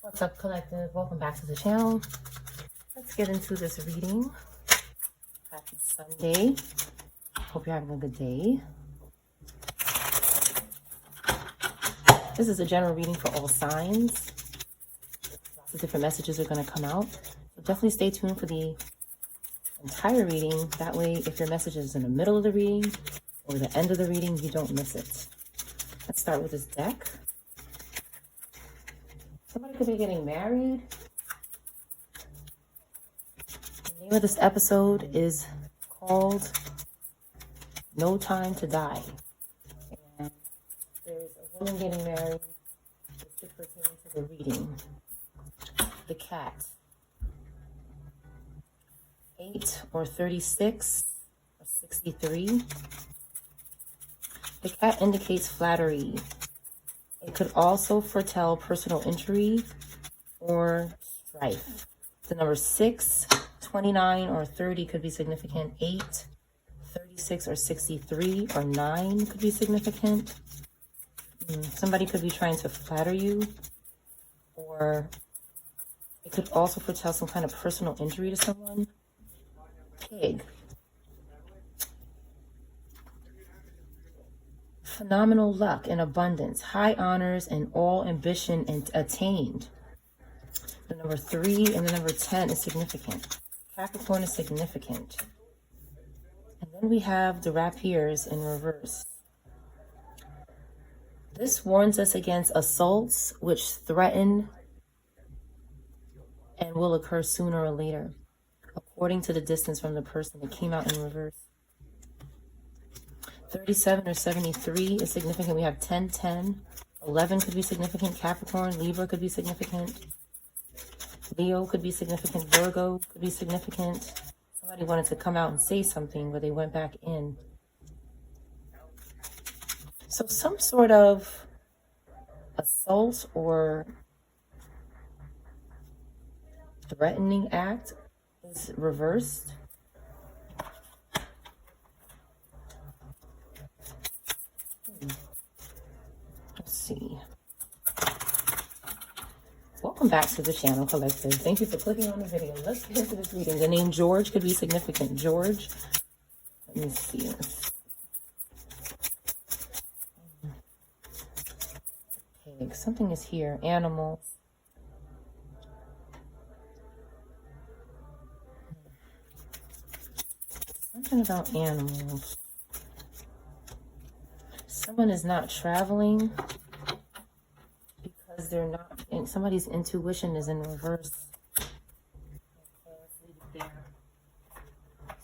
What's up, collective? Welcome back to the channel. Let's get into this reading. Happy Sunday. Hope you're having a good day. This is a general reading for all signs. Lots of different messages are going to come out. So definitely stay tuned for the entire reading. That way, if your message is in the middle of the reading or the end of the reading, you don't miss it. Let's start with this deck. Somebody could be getting married. The name of this episode is called No Time to Die. And there's a woman getting married. This should pertain to the reading. The cat. 8 or 36 or 63. The cat indicates flattery. It could also foretell personal injury or strife. The number 6, 29, or 30 could be significant. 8, 36, or 63, or 9 could be significant. Somebody could be trying to flatter you, or it could also foretell some kind of personal injury to someone. Pig. Phenomenal luck and abundance, high honors, and all ambition and attained. The number 3 and the number 10 is significant. Capricorn is significant. And then we have the rapiers in reverse. This warns us against assaults which threaten and will occur sooner or later, according to the distance from the person. It came out in reverse. 37 or 73 is significant. We have 10, 10. 11 could be significant. Capricorn, Libra could be significant. Leo could be significant. Virgo could be significant. Somebody wanted to come out and say something, but they went back in. So some sort of assault or threatening act is reversed. See. Welcome back to the channel, collective. Thank you for clicking on the video. Let's get into this reading. The name George could be significant. George. Let me see. Pig. Something is here. Animals. Something about animals. Someone is not traveling because they're not, and somebody's intuition is in reverse. Okay, let's leave it there.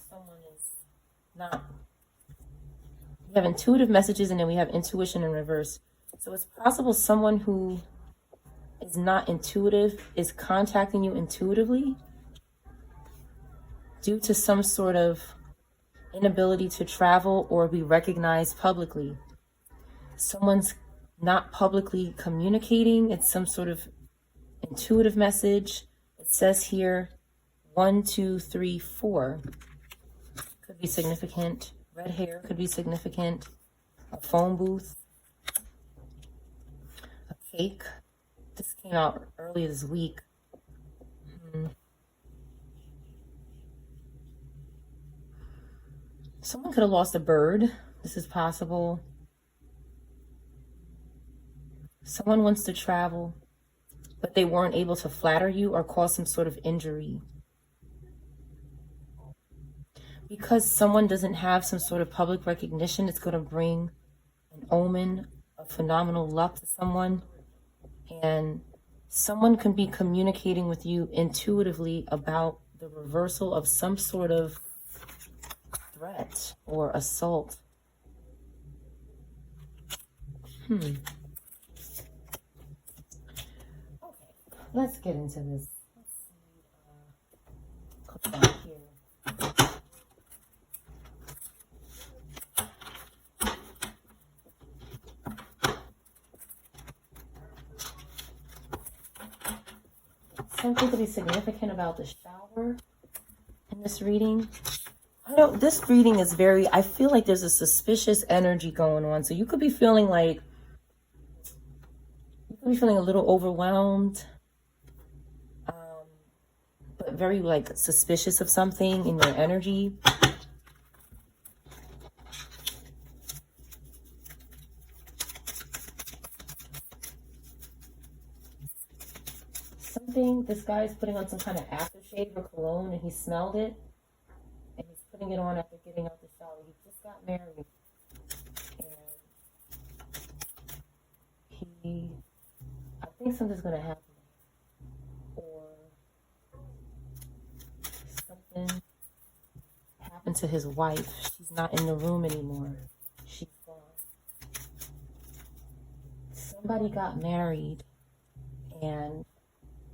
Someone is not. We have intuitive messages and then we have intuition in reverse. So it's possible someone who is not intuitive is contacting you intuitively due to some sort of inability to travel or be recognized publicly. Someone's not publicly communicating. It's some sort of intuitive message. It says here 1, 2, 3, 4 could be significant. Red hair could be significant. A phone booth. A cake. This came out earlier this week. Someone could have lost a bird. This is possible. Someone wants to travel, but they weren't able to flatter you or cause some sort of injury. Because someone doesn't have some sort of public recognition, it's going to bring an omen of phenomenal luck to someone. And someone can be communicating with you intuitively about the reversal of some sort of threat or assault. Let's get into this. Let's see. Click down here. Something to be significant about the shower in this reading. I don't. This reading is very. I feel like there's a suspicious energy going on. So you could be feeling like. You could be feeling a little overwhelmed. very like suspicious of something in your energy. This guy is putting on some kind of aftershave or cologne, and he smelled it, and he's putting it on after getting out the shower. He just got married, and I think something's gonna happen, or something happened to his wife. She's not in the room anymore. She's gone. Somebody got married, and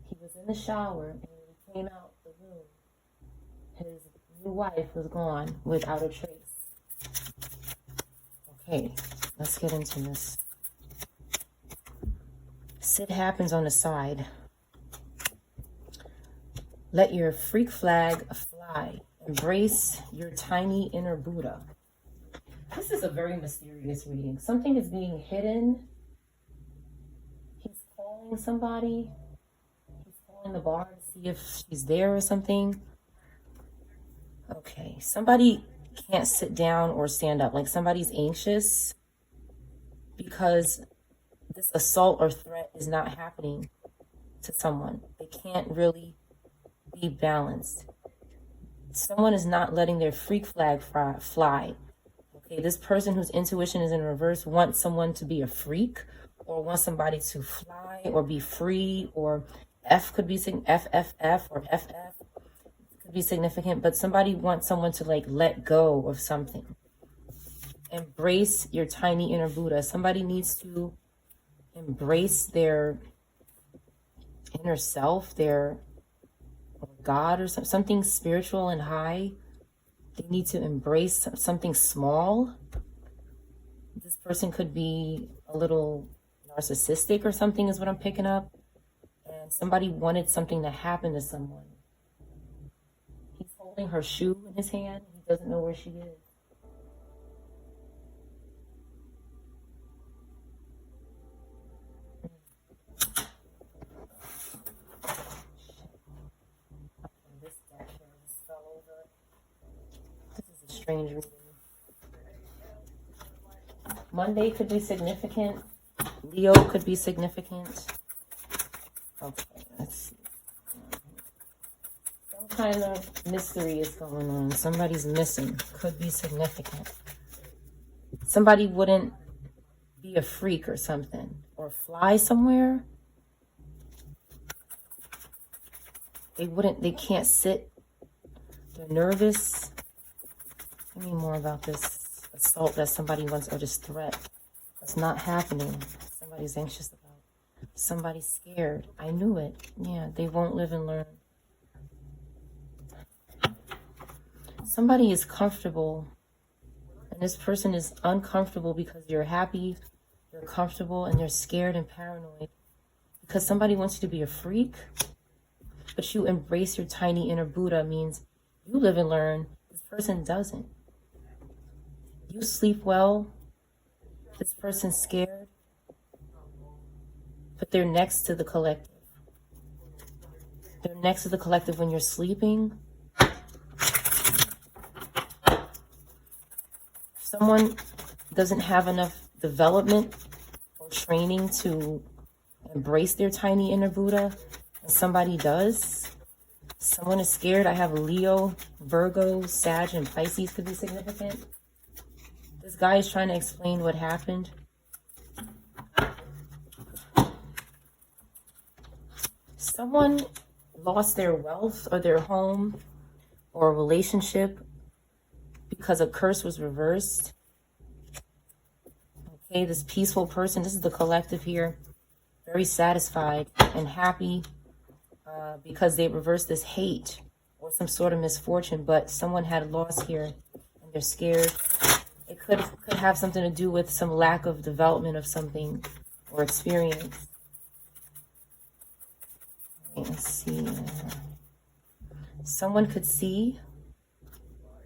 he was in the shower, and when he came out the room, his new wife was gone without a trace. Okay, let's get into this. Sit happens on the side. Let your freak flag fly. Embrace your tiny inner Buddha. This is a very mysterious reading. Something is being hidden. He's calling somebody. In the bar to see if she's there or something. Okay, somebody can't sit down or stand up. Like somebody's anxious because this assault or threat is not happening to someone. They can't really be balanced. Someone is not letting their freak flag fly. Okay, this person whose intuition is in reverse wants someone to be a freak, or wants somebody to fly or be free, or F could be FFF or FF could be significant, but somebody wants someone to like let go of something. Embrace your tiny inner Buddha. Somebody needs to embrace their inner self, their God or something spiritual and high. They need to embrace something small. This person could be a little narcissistic or something is what I'm picking up. And somebody wanted something to happen to someone. He's holding her shoe in his hand. He doesn't know where she is. This deck here just fell over. This is a strange reading. Monday could be significant. Leo could be significant. Okay, let's see. Some kind of mystery is going on. Somebody's missing. Could be significant. Somebody wouldn't be a freak or something. Or fly somewhere. They can't sit. They're nervous. Tell me more about this assault that somebody wants, or this threat. It's not happening. Somebody's anxious about. Somebody's scared. I knew it. Yeah, they won't live and learn. Somebody is comfortable, and this person is uncomfortable because you're happy, you're comfortable, and they're scared and paranoid. Because somebody wants you to be a freak, but you embrace your tiny inner Buddha means you live and learn. This person doesn't. You sleep well. This person's scared. But they're next to the collective. They're next to the collective when you're sleeping. Someone doesn't have enough development or training to embrace their tiny inner Buddha, and somebody does. Someone is scared. I have Leo, Virgo, Sag, and Pisces could be significant. This guy is trying to explain what happened. Someone lost their wealth or their home or a relationship because a curse was reversed. Okay, this peaceful person, this is the collective here, very satisfied and happy because they reversed this hate or some sort of misfortune, but someone had loss here and they're scared. It could have something to do with some lack of development of something or experience. Okay, let's see. Someone could see,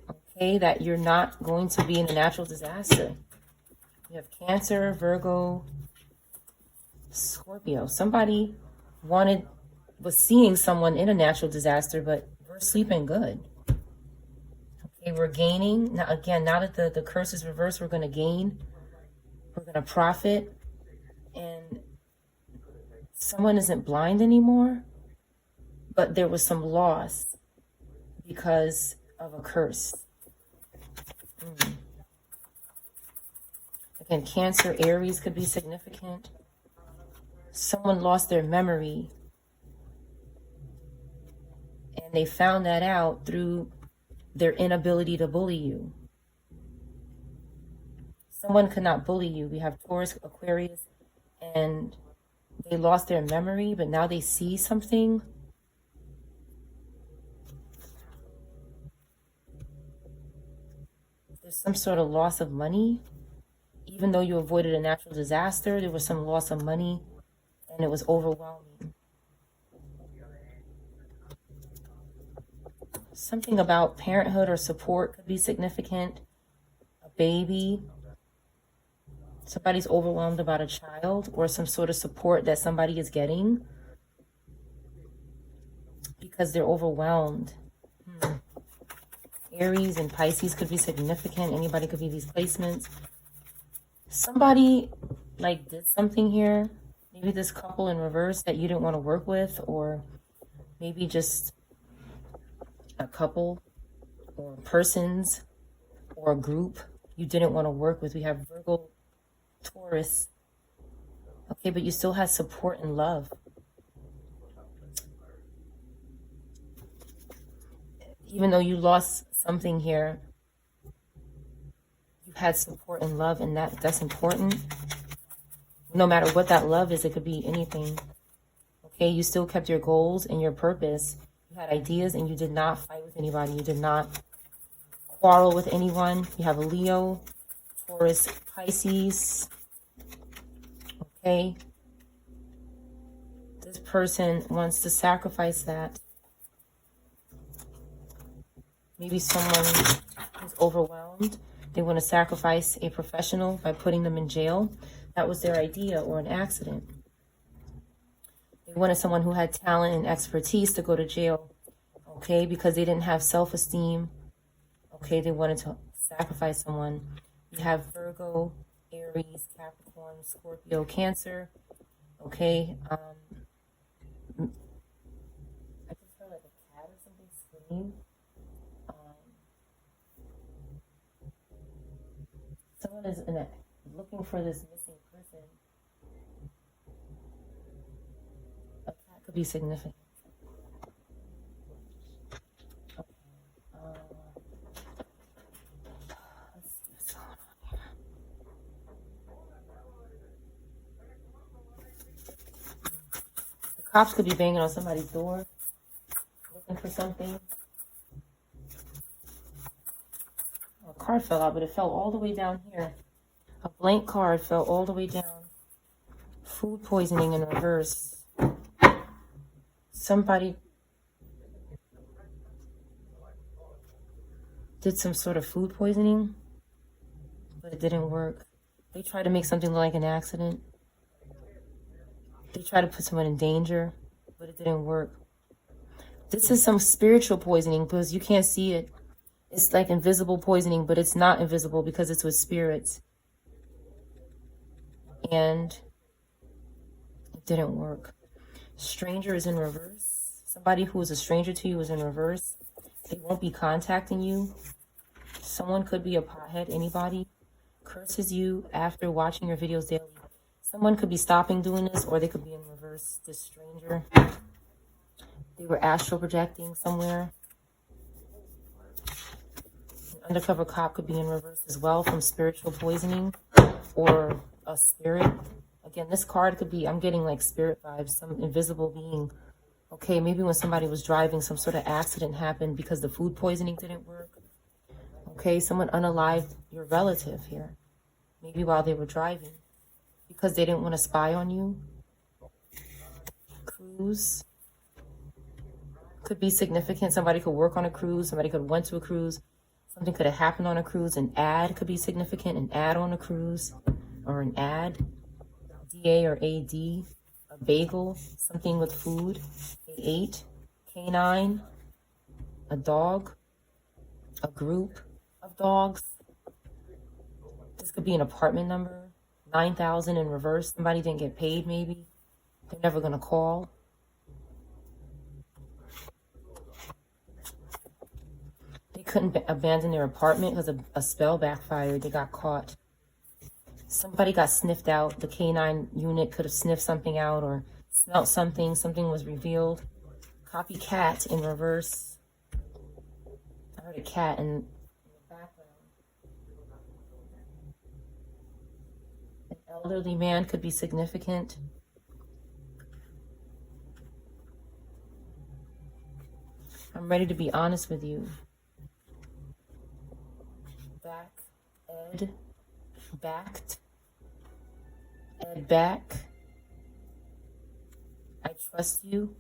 okay, that you're not going to be in a natural disaster. You have Cancer, Virgo, Scorpio. Somebody wanted was seeing someone in a natural disaster, but we're sleeping good. Okay, we're gaining. Now, again, now that the curse is reversed, we're going to gain. We're going to profit. And someone isn't blind anymore, but there was some loss because of a curse. Again, Cancer, Aries could be significant. Someone lost their memory, and they found that out through their inability to bully you. Someone could not bully you. We have Taurus, Aquarius, and they lost their memory, but now they see something. There's some sort of loss of money. Even though you avoided a natural disaster, there was some loss of money, and it was overwhelming. Something about parenthood or support could be significant. A baby. Somebody's overwhelmed about a child, or some sort of support that somebody is getting because they're overwhelmed. Aries and Pisces could be significant. Anybody could be these placements. Somebody did something here. Maybe this couple in reverse that you didn't want to work with, or maybe just a couple or persons or a group you didn't want to work with. We have Virgo, Taurus. Okay, but you still have support and love. Even though you lost something here, you had support and love, and that's important. No matter what that love is, it could be anything. Okay, you still kept your goals and your purpose. You had ideas, and you did not fight with anybody. You did not quarrel with anyone. You have a Leo, Taurus, Pisces. Okay. This person wants to sacrifice that. Maybe someone is overwhelmed. They want to sacrifice a professional by putting them in jail. That was their idea, or an accident. They wanted someone who had talent and expertise to go to jail, okay, because they didn't have self-esteem. Okay, they wanted to sacrifice someone. You have Virgo, Aries, Capricorn, Scorpio, Cancer. Okay, I just heard like a cat or something scream. Someone is looking for this missing person. A cat could be significant. Okay. Let's see what's going on here. The cops could be banging on somebody's door, looking for something. A card fell out, but it fell all the way down here. A blank card fell all the way down. Food poisoning in reverse. Somebody did some sort of food poisoning, but it didn't work. They tried to make something look like an accident. They tried to put someone in danger, but it didn't work. This is some spiritual poisoning because you can't see it. It's like invisible poisoning, but it's not invisible because it's with spirits. And it didn't work. Stranger is in reverse. Somebody who is a stranger to you is in reverse. They won't be contacting you. Someone could be a pothead, anybody. Curses you after watching your videos daily. Someone could be stopping doing this, or they could be in reverse. This stranger. They were astral projecting somewhere. Undercover cop could be in reverse as well from spiritual poisoning or a spirit. Again, this card could be, I'm getting like spirit vibes, some invisible being. Okay, maybe when somebody was driving, some sort of accident happened because the food poisoning didn't work. Okay, someone unalived your relative here. Maybe while they were driving because they didn't want to spy on you. Cruise could be significant. Somebody could work on a cruise. Somebody could have went to a cruise. Something could have happened on a cruise. An ad could be significant. An ad on a cruise, or an ad, DA or AD, a a bagel, something with food. They ate. Canine, a dog, a group of dogs. This could be an apartment number. 9,000 in reverse. Somebody didn't get paid, maybe. They're never going to call. They couldn't abandon their apartment because a spell backfired. They got caught. Somebody got sniffed out. The canine unit could have sniffed something out or smelt something. Something was revealed. Copycat in reverse. I heard a cat in the background. An elderly man could be significant. I'm ready to be honest with you. Back. I trust you.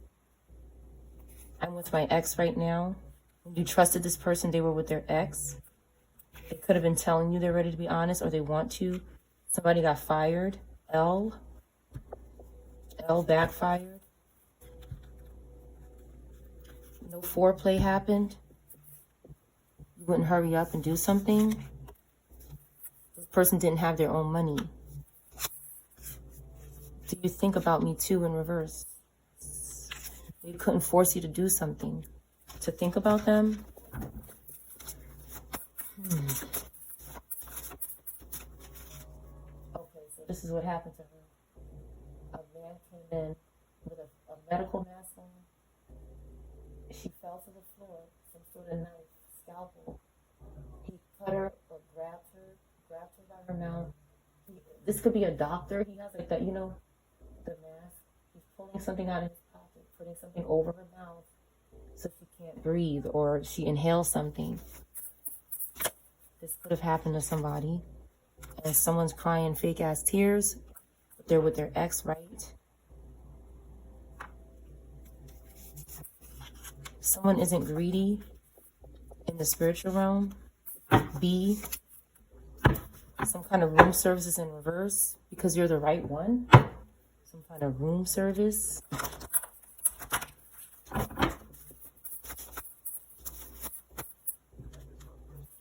I'm with my ex right now. When you trusted this person, they were with their ex. They could have been telling you they're ready to be honest, or they want to. Somebody got fired. L backfired. No foreplay happened. You wouldn't hurry up and do something. This person didn't have their own money. Do you think about me too in reverse? They couldn't force you to do something. To think about them? Okay, so this is what happened to her. A man came in with a medical mask on. She fell to the floor, some sort of knife, scalpel. He cut her or grabbed her by her mouth. This could be a doctor. He has like that, you know, the mask. He's pulling something out of his pocket, putting something over her mouth so she can't breathe or she inhales something. This could have happened to somebody. And someone's crying fake ass tears, but they're with their ex, right? Someone isn't greedy in the spiritual realm. B, some kind of room service is in reverse because you're the right one. Some kind of room service.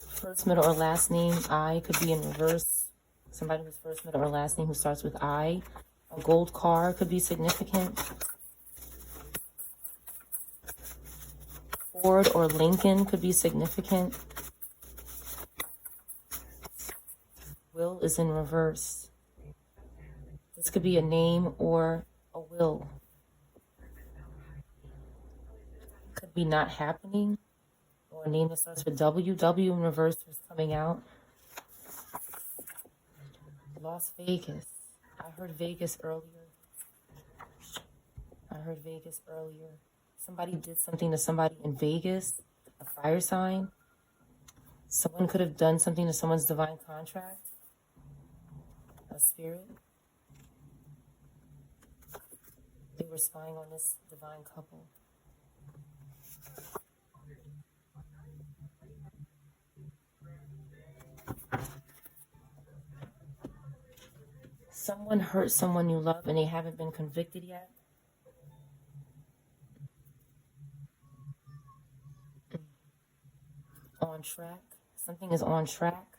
First, middle, or last name, I, could be in reverse. Somebody whose first, middle, or last name who starts with I. A gold car could be significant. Ford or Lincoln could be significant. Will is in reverse. This could be a name or a will. Could be not happening. Or a name that starts with W. W in reverse was coming out. Las Vegas. I heard Vegas earlier. Somebody did something to somebody in Vegas. A fire sign. Someone could have done something to someone's divine contract. A spirit. They were spying on this divine couple. Someone hurt someone you love and they haven't been convicted yet. On track. Something is on track.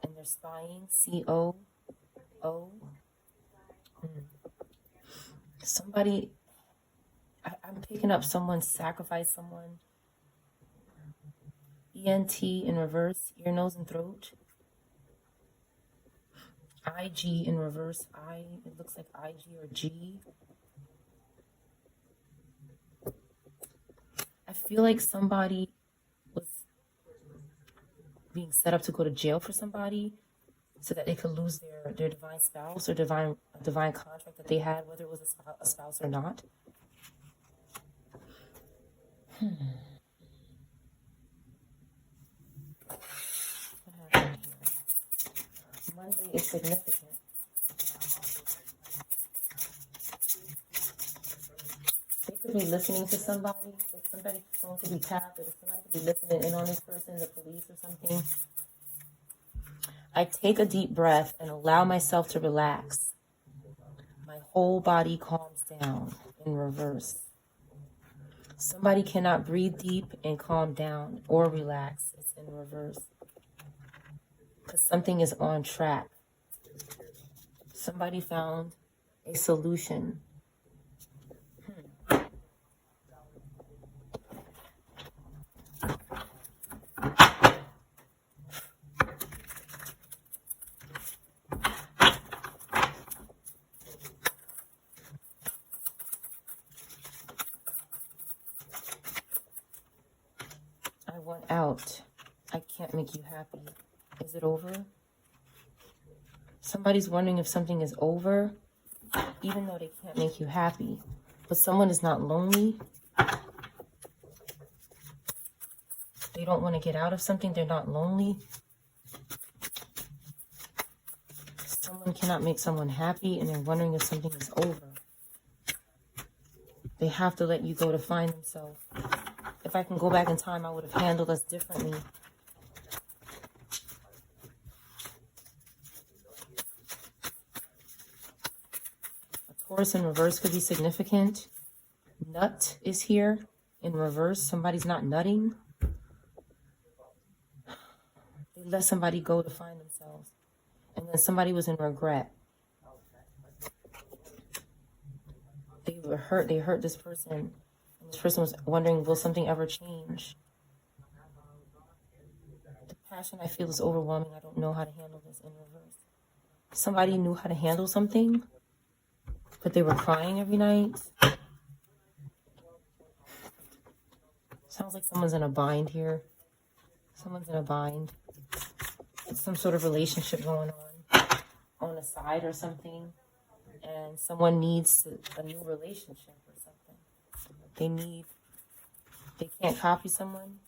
And they're spying. C-O-O. Somebody, I'm picking up someone sacrificed someone. E-N-T in reverse. Ear, nose, and throat. I-G in reverse. It looks like I-G or G. I feel like somebody was being set up to go to jail for somebody so that they could lose their divine spouse or divine contract that they had, whether it was a spouse or not. What happened here? Monday is significant. They could be listening to somebody. Someone could be tapped, or somebody could be listening in on this person, the police or something. I take a deep breath and allow myself to relax. My my whole body calms down in reverse. Somebody cannot breathe deep and calm down or relax. It's in reverse. Because something is on track. Somebody found a solution. I want out. I can't make you happy. Is it over? Somebody's wondering if something is over, even though they can't make you happy. But someone is not lonely. They don't want to get out of something. They're not lonely. Someone cannot make someone happy, and they're wondering if something is over. They have to let you go to find themselves. If I can go back in time, I would have handled us differently. A Taurus in reverse could be significant. Nut is here in reverse. Somebody's not nutting. They let somebody go to find themselves. And then somebody was in regret. They were hurt. They hurt this person. And this person was wondering, will something ever change? The passion I feel is overwhelming. I don't know how to handle this in reverse. Somebody knew how to handle something, but they were crying every night. Sounds like someone's in a bind here. Someone's in a bind. It's some sort of relationship going on the side or something. And someone needs a new relationship or something. They can't copy someone.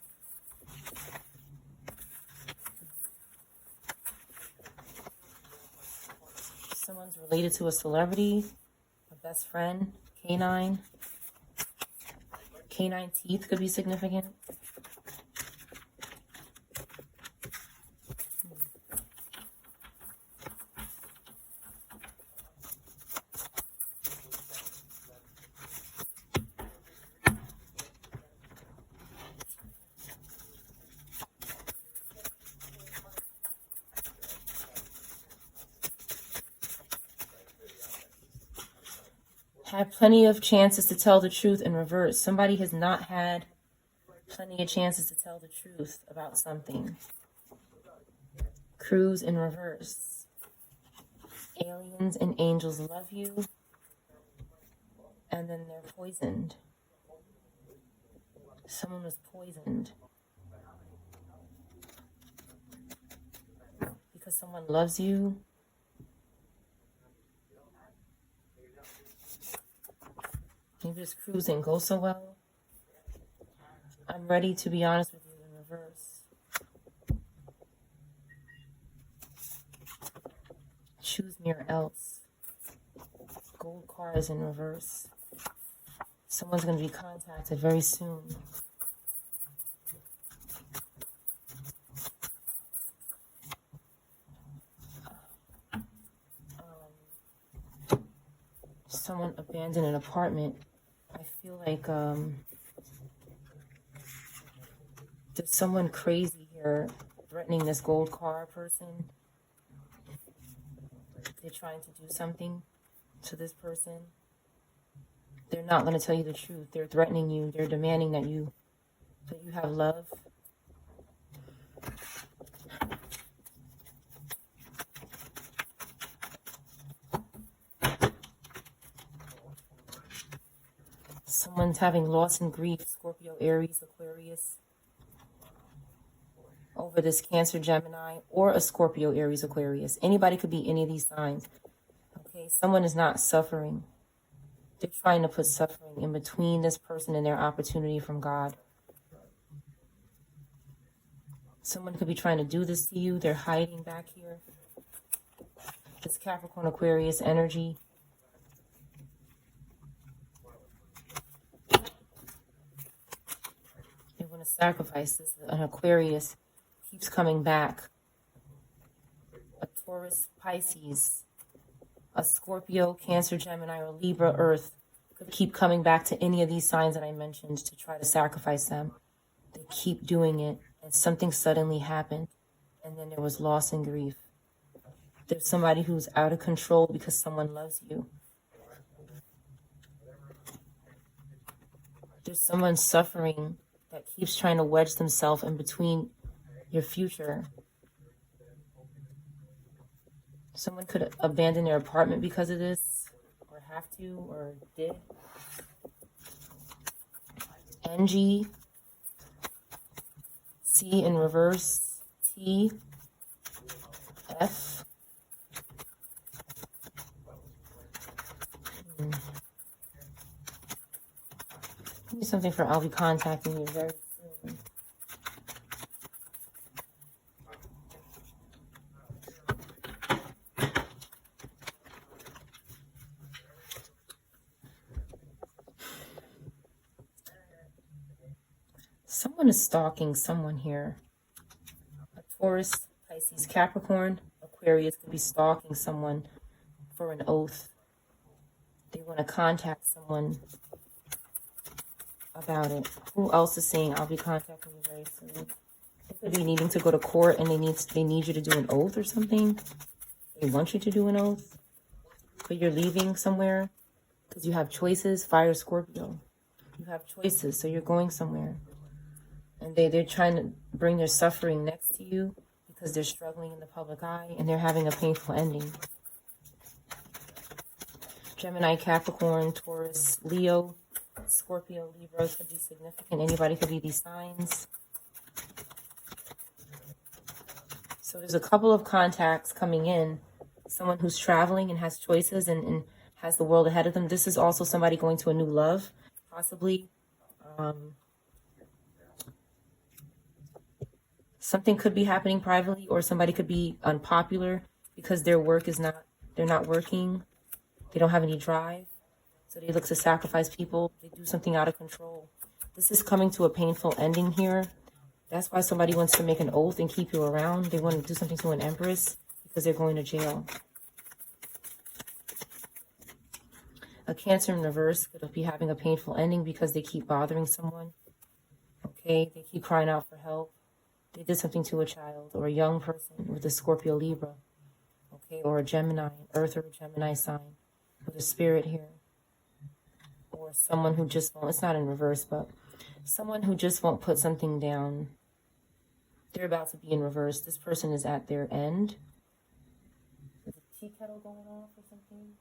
Someone's related to a celebrity, a best friend, canine. Canine teeth could be significant. Had plenty of chances to tell the truth in reverse. Somebody has not had plenty of chances to tell the truth about something. Cruise in reverse. Aliens and angels love you, and then they're poisoned. Someone was poisoned. Because someone loves you. Maybe this cruise didn't go so well. I'm ready to be honest with you in reverse. Choose me or else. Gold cars in reverse. Someone's going to be contacted very soon. Someone abandoned an apartment. I feel like there's someone crazy here threatening this gold car person. They're trying to do something to this person. They're not going to tell you the truth. They're threatening you. They're demanding that you have love. Someone's having loss and grief, Scorpio, Aries, Aquarius, over this Cancer, Gemini, or a Scorpio, Aries, Aquarius. Anybody could be any of these signs. Okay, someone is not suffering. They're trying to put suffering in between this person and their opportunity from God. Someone could be trying to do this to you. They're hiding back here. This Capricorn, Aquarius energy. They want to sacrifice this. An Aquarius keeps coming back. A Taurus, Pisces, A Scorpio, Cancer, Gemini, or Libra, Earth could keep coming back to any of these signs that I mentioned to try to sacrifice them. They keep doing it, and something suddenly happened, and then there was loss and grief. There's somebody who's out of control because someone loves you. There's someone suffering that keeps trying to wedge themselves in between your future. Someone could abandon their apartment because of this, or have to, or did. NG, C in reverse, T, F. Give me something for I'll be contacting you very soon. Someone is stalking someone here. A Taurus, Pisces, Capricorn, Aquarius could be stalking someone for an oath. They want to contact someone about it. Who else is saying I'll be contacting you very soon? They could be needing to go to court and they need you to do an oath or something. They want you to do an oath. But you're leaving somewhere because you have choices. Fire, Scorpio. You have choices, so you're going somewhere. And they're trying to bring their suffering next to you because they're struggling in the public eye and they're having a painful ending. Gemini, Capricorn, Taurus, Leo, Scorpio, Libra could be significant. Anybody could be these signs. So there's a couple of contacts coming in. Someone who's traveling and has choices and has the world ahead of them. This is also somebody going to a new love, possibly. Something could be happening privately, or somebody could be unpopular because their work is not, they're not working. They don't have any drive. So they look to sacrifice people. They do something out of control. This is coming to a painful ending here. That's why somebody wants to make an oath and keep you around. They want to do something to an empress because they're going to jail. A Cancer in reverse could be having a painful ending because they keep bothering someone. Okay, they keep crying out for help. They did something to a child or a young person with a Scorpio, Libra. Okay, or a Gemini, Earth or a Gemini sign with a spirit here. Or someone who just won't, it's not in reverse, but someone who just won't put something down. They're about to be in reverse. This person is at their end. There's a tea kettle going off or something.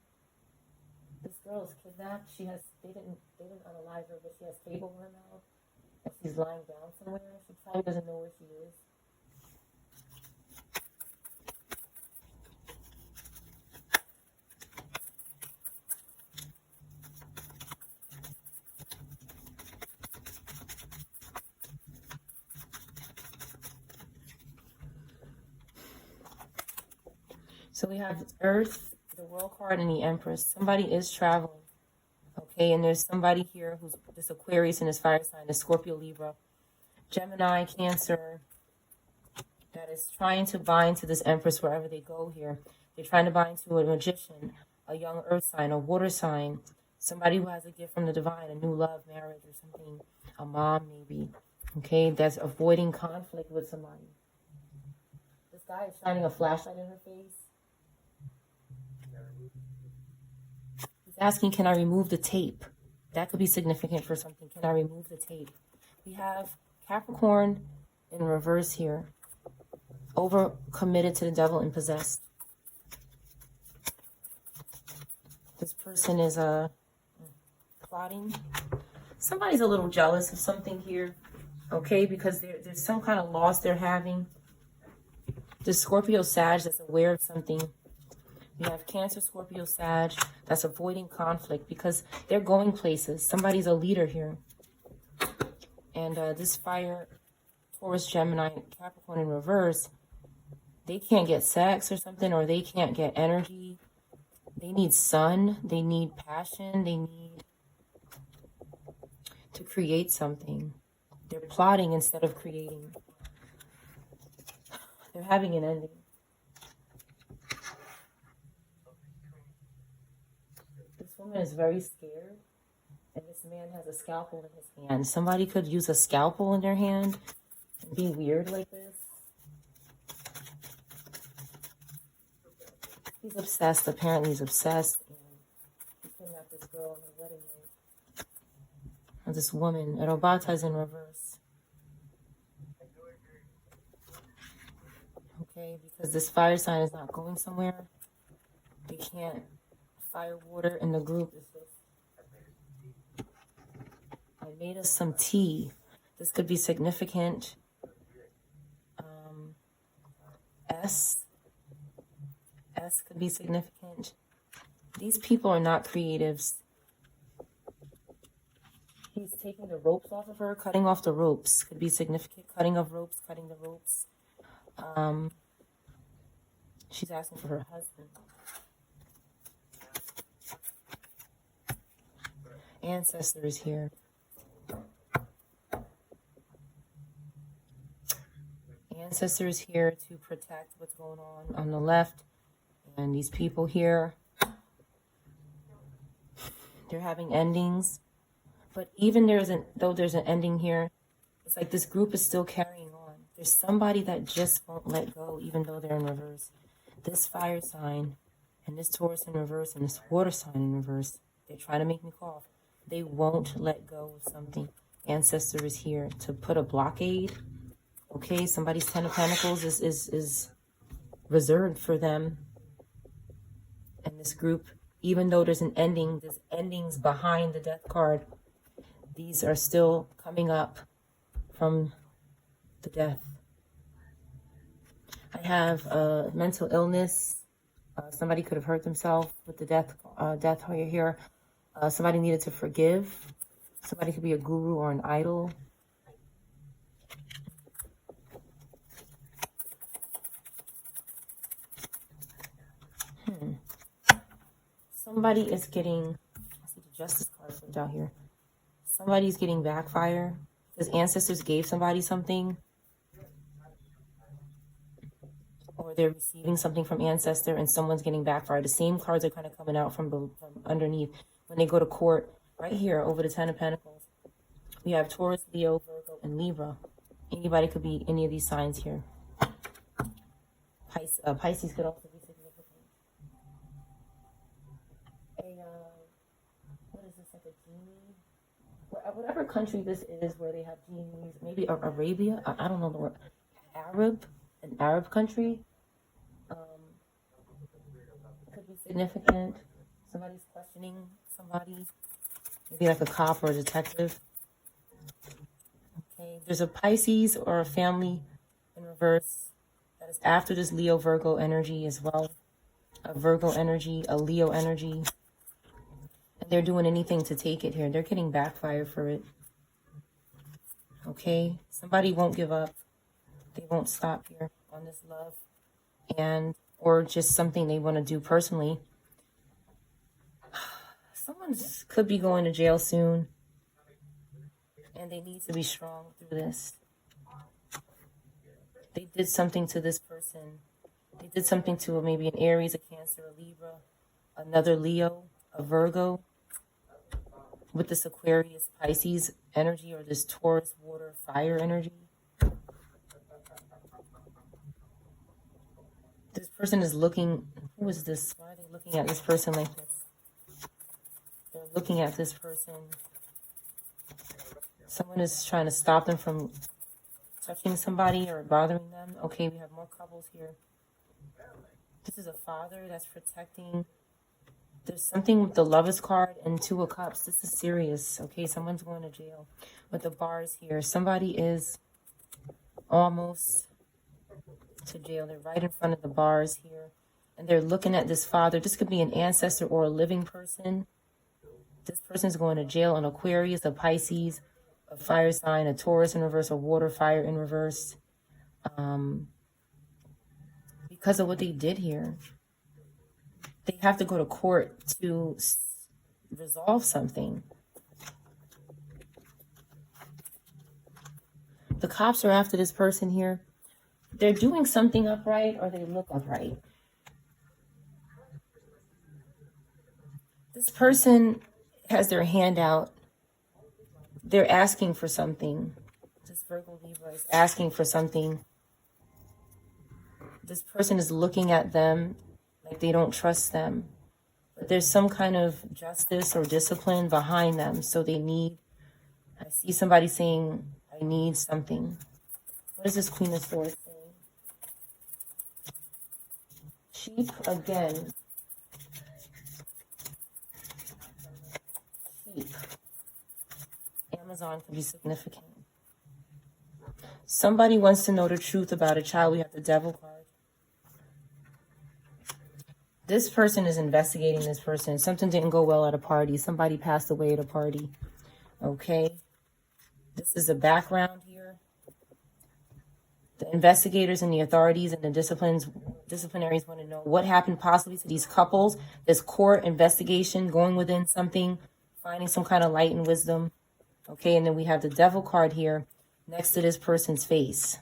This girl is kidnapped. They didn't unalive her, but she has tape over her mouth. And she's lying down somewhere. She probably doesn't know where she is. So we have Earth, the World card, and the Empress. Somebody is traveling. Okay, and there's somebody here who's this Aquarius in his fire sign, the Scorpio, Libra, Gemini, Cancer, that is trying to bind to this Empress wherever they go here. They're trying to bind to a magician, a young earth sign, a water sign, somebody who has a gift from the divine, a new love, marriage, or something, a mom maybe. Okay, that's avoiding conflict with somebody. This guy is shining a flashlight in her face. Asking, can I remove the tape? That could be significant for something. Can I remove the tape? We have Capricorn in reverse here. Over committed to the devil and possessed. This person is plotting. Somebody's a little jealous of something here. Okay, because there's some kind of loss they're having. The Scorpio Sag that's aware of something. We have Cancer, Scorpio, Sag that's avoiding conflict because they're going places. Somebody's a leader here. And this fire, Taurus, Gemini, Capricorn in reverse, they can't get sex or something, or they can't get energy. They need sun. They need passion. They need to create something. They're plotting instead of creating. They're having an ending. woman is very scared, and this man has a scalpel in his hand. Somebody could use a scalpel in their hand and be weird like this. He's obsessed. Apparently he's obsessed. And he kidnapped this girl on her wedding night. And this woman. And Obata is in reverse. Okay, because this fire sign is not going somewhere. They can't fire water in the group. Is this? I made us some tea. This could be significant. S could be significant. These people are not creatives. He's taking the ropes off of her, cutting off the ropes. Could be significant. Cutting of ropes, cutting the ropes. She's asking for her husband. Ancestor is here. Ancestor is here to protect what's going on the left. And these people here, they're having endings. But even though there's an ending here, it's like this group is still carrying on. There's somebody that just won't let go, even though they're in reverse. This fire sign, and this Taurus in reverse, and this water sign in reverse, they're trying to make me cough. They won't let go of something. Ancestor is here to put a blockade. Okay, somebody's Ten of Pentacles is reserved for them. And this group, even though there's an ending, there's endings behind the death card. These are still coming up from the death. I have a mental illness. Somebody could have hurt themselves with the death here. Somebody needed to forgive. Somebody could be a guru or an idol. Somebody is getting, I see the Justice card flipped out here. Somebody's getting backfire because ancestors gave somebody something, or they're receiving something from ancestor and someone's getting backfire. The same cards are kind of coming out from underneath when they go to court. Right here over the Ten of Pentacles, we have Taurus, Leo, Virgo, and Libra. Anybody could be any of these signs here. Pisces could also be significant. What is this, like a genie? Whatever country this is where they have genies, maybe Arabia, I don't know the word. An Arab country. Could be significant. Somebody's questioning somebody. Maybe like a cop or a detective. Okay, there's a Pisces or a family in reverse that is after this Leo Virgo energy as well. A Virgo energy, a Leo energy. And they're doing anything to take it here. They're getting backfire for it. Okay, somebody won't give up. They won't stop here on this love. Or just something they want to do personally. Someone could be going to jail soon. And they need to be strong through this. They did something to this person. They did something to maybe an Aries, a Cancer, a Libra, another Leo, a Virgo. With this Aquarius, Pisces energy, or this Taurus, water, fire energy. This person is looking, who is this? Why are they looking at this person like this? They're looking at this person. Someone is trying to stop them from touching somebody or bothering them. Okay, we have more couples here. This is a father that's protecting. There's something with the Lovers card and Two of Cups. This is serious. Okay, someone's going to jail. With the bars here, somebody is almost to jail. They're right in front of the bars here. And they're looking at this father. This could be an ancestor or a living person. This person's going to jail. An Aquarius, a Pisces, a fire sign, a Taurus in reverse, a water, fire in reverse. Because of what they did here. They have to go to court to resolve something. The cops are after this person here. They're doing something upright or they look upright. This person has their hand out. They're asking for something. This Virgo Libra is asking for something. This person is looking at them like they don't trust them. But there's some kind of justice or discipline behind them. So they need, I see somebody saying, I need something. What is this Queen of Swords saying? Sheep again. Sheep. Amazon could be significant. Somebody wants to know the truth about a child. We have the Devil card. This person is investigating this person. Something didn't go well at a party. Somebody passed away at a party. Okay. This is a background here. The investigators and the authorities and the disciplinaries want to know what happened possibly to these couples. This court investigation, going within something, finding some kind of light and wisdom. Okay, and then we have the Devil card here next to this person's face.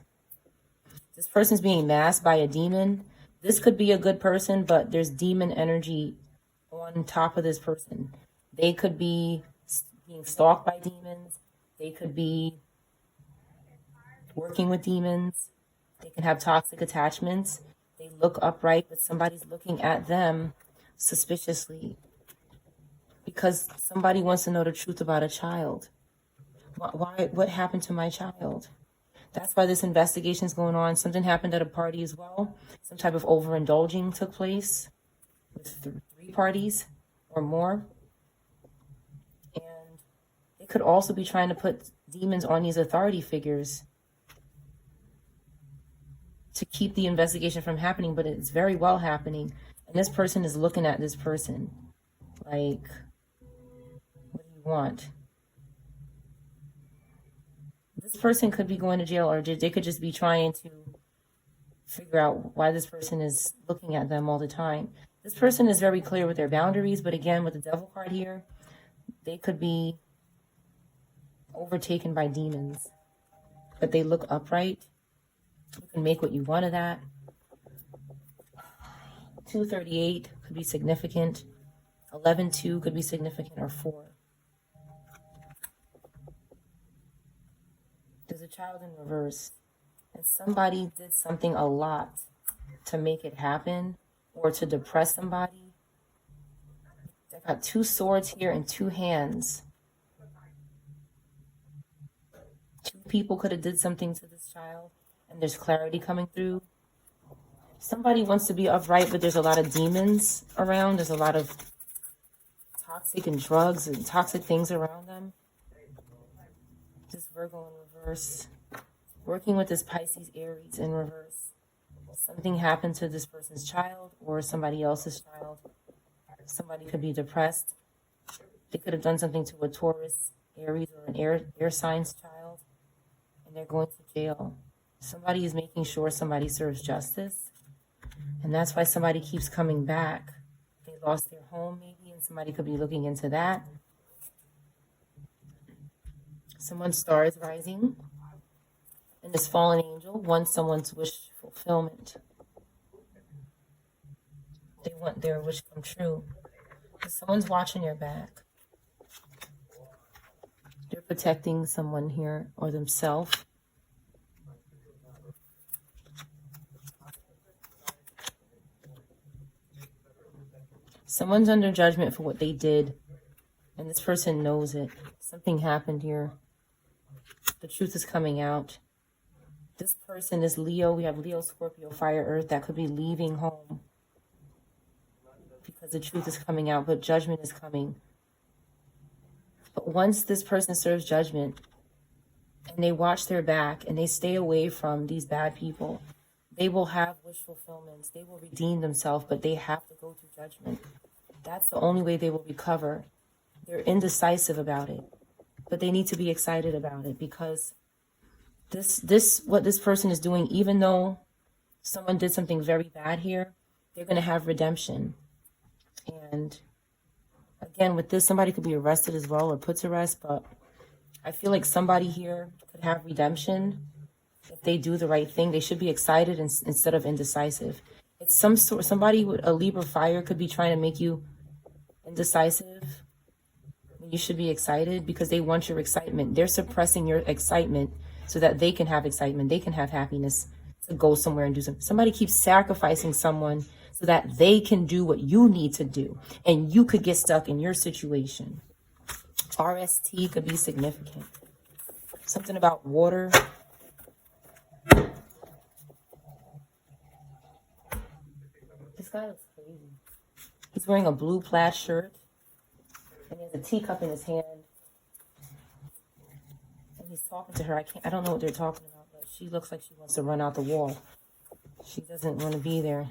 This person's being masked by a demon. This could be a good person, but there's demon energy on top of this person. They could be being stalked by demons. They could be working with demons. They can have toxic attachments. They look upright, but somebody's looking at them suspiciously because somebody wants to know the truth about a child. Why? What happened to my child? That's why this investigation is going on. Something happened at a party as well. Some type of overindulging took place with 3 parties or more. And they could also be trying to put demons on these authority figures to keep the investigation from happening, but it's very well happening. And this person is looking at this person like, what do you want? This person could be going to jail, or they could just be trying to figure out why this person is looking at them all the time. This person is very clear with their boundaries, but again, with the Devil card here, they could be overtaken by demons. But they look upright. You can make what you want of that. 238 could be significant. 11-2 could be significant, or 4. There's a child in reverse, and somebody did something a lot to make it happen or to depress somebody. They got 2 swords here and 2 hands. 2 people could have did something to this child, and there's clarity coming through. Somebody wants to be upright, but there's a lot of demons around. There's a lot of toxic and drugs and toxic things around them. This Virgo in reverse, working with this Pisces Aries in reverse. Something happened to this person's child or somebody else's child. Somebody could be depressed. They could have done something to a Taurus, Aries, or an air signs child, and they're going to jail. Somebody is making sure somebody serves justice, and that's why somebody keeps coming back. They lost their home maybe, and somebody could be looking into that. Someone's star is rising, and this fallen angel wants someone's wish fulfillment. They want their wish come true. Someone's watching your back. They're protecting someone here or themselves. Someone's under judgment for what they did, and this person knows it. Something happened here. The truth is coming out. This person is Leo. We have Leo, Scorpio, Fire, Earth. That could be leaving home because the truth is coming out, but judgment is coming. But once this person serves judgment and they watch their back and they stay away from these bad people, they will have wish fulfillments. They will redeem themselves, but they have to go through judgment. That's the only way they will recover. They're indecisive about it, but they need to be excited about it because what this person is doing, even though someone did something very bad here, they're going to have redemption. And again, with this, somebody could be arrested as well or put to rest, but I feel like somebody here could have redemption if they do the right thing. They should be excited instead of indecisive. It's somebody with a Libra fire could be trying to make you indecisive when you should be excited, because they want your excitement. They're suppressing your excitement so that they can have excitement. They can have happiness to go somewhere and do something. Somebody keeps sacrificing someone so that they can do what you need to do, and you could get stuck in your situation. RST could be significant. Something about water. This guy looks crazy. He's wearing a blue plaid shirt, and he has a teacup in his hand, and he's talking to her. I don't know what they're talking about, but she looks like she wants to run out the wall. She doesn't want to be there.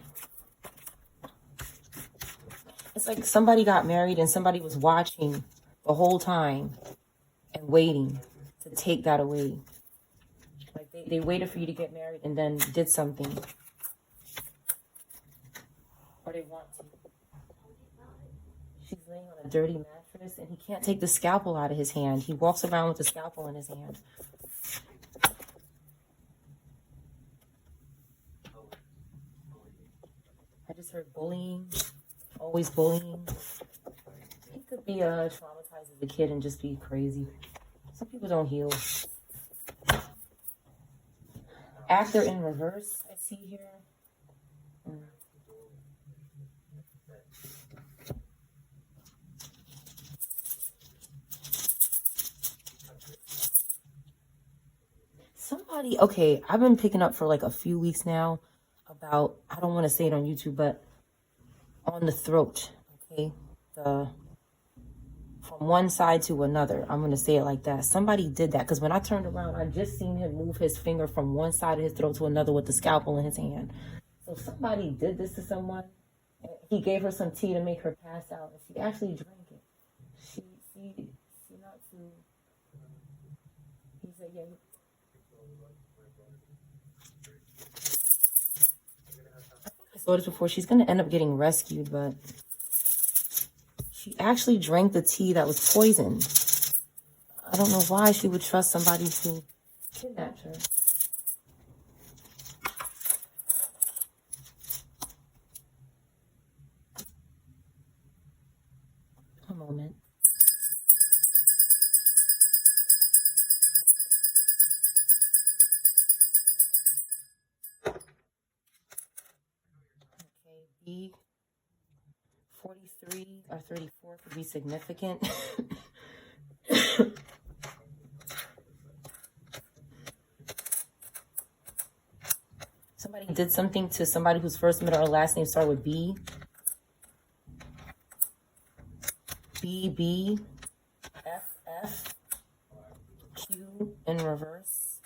It's like somebody got married and somebody was watching the whole time and waiting to take that away. Like they waited for you to get married and then did something. Or they want to. She's laying on a dirty mattress and he can't take the scalpel out of his hand. He walks around with the scalpel in his hand. I just heard bullying. Always bullying. He could be traumatized as a kid and just be crazy. Some people don't heal. Actor in reverse, I see here. Somebody, okay, I've been picking up for like a few weeks now about, I don't want to say it on YouTube, but on the throat, okay? From one side to another. I'm going to say it like that. Somebody did that because when I turned around, I just seen him move his finger from one side of his throat to another with the scalpel in his hand. So somebody did this to someone. And he gave her some tea to make her pass out, and she actually drank it. She not too. He said, yeah. I saw this before. She's going to end up getting rescued, but she actually drank the tea that was poisoned. I don't know why she would trust somebody to kidnap her. A moment. Okay, B 43 or 34 could be significant. Somebody did something to somebody whose first, middle, or last name start with B. B, F, Q in reverse.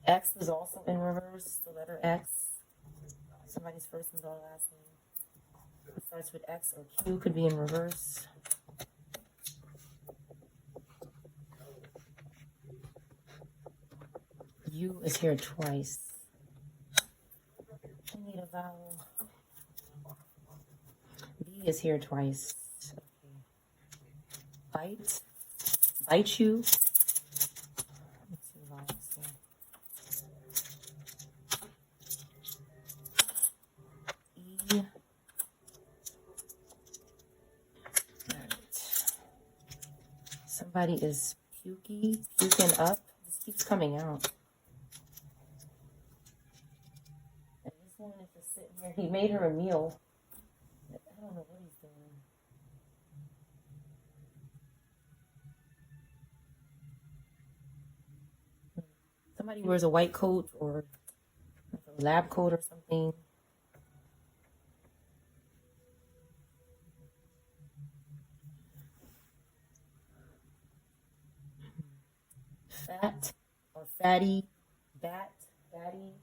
X was also in reverse, the letter X. Somebody's first, middle, or last name starts with X or Q could be in reverse. U is here twice. I need a vowel. B is here twice. Okay. Bite you. Let's see vowels here. E. Somebody is puking up. This keeps coming out. And this one is just sitting here. He made her a meal. I don't know what he's doing. Somebody wears a white coat or like a lab coat or something. Fat or fatty, fatty.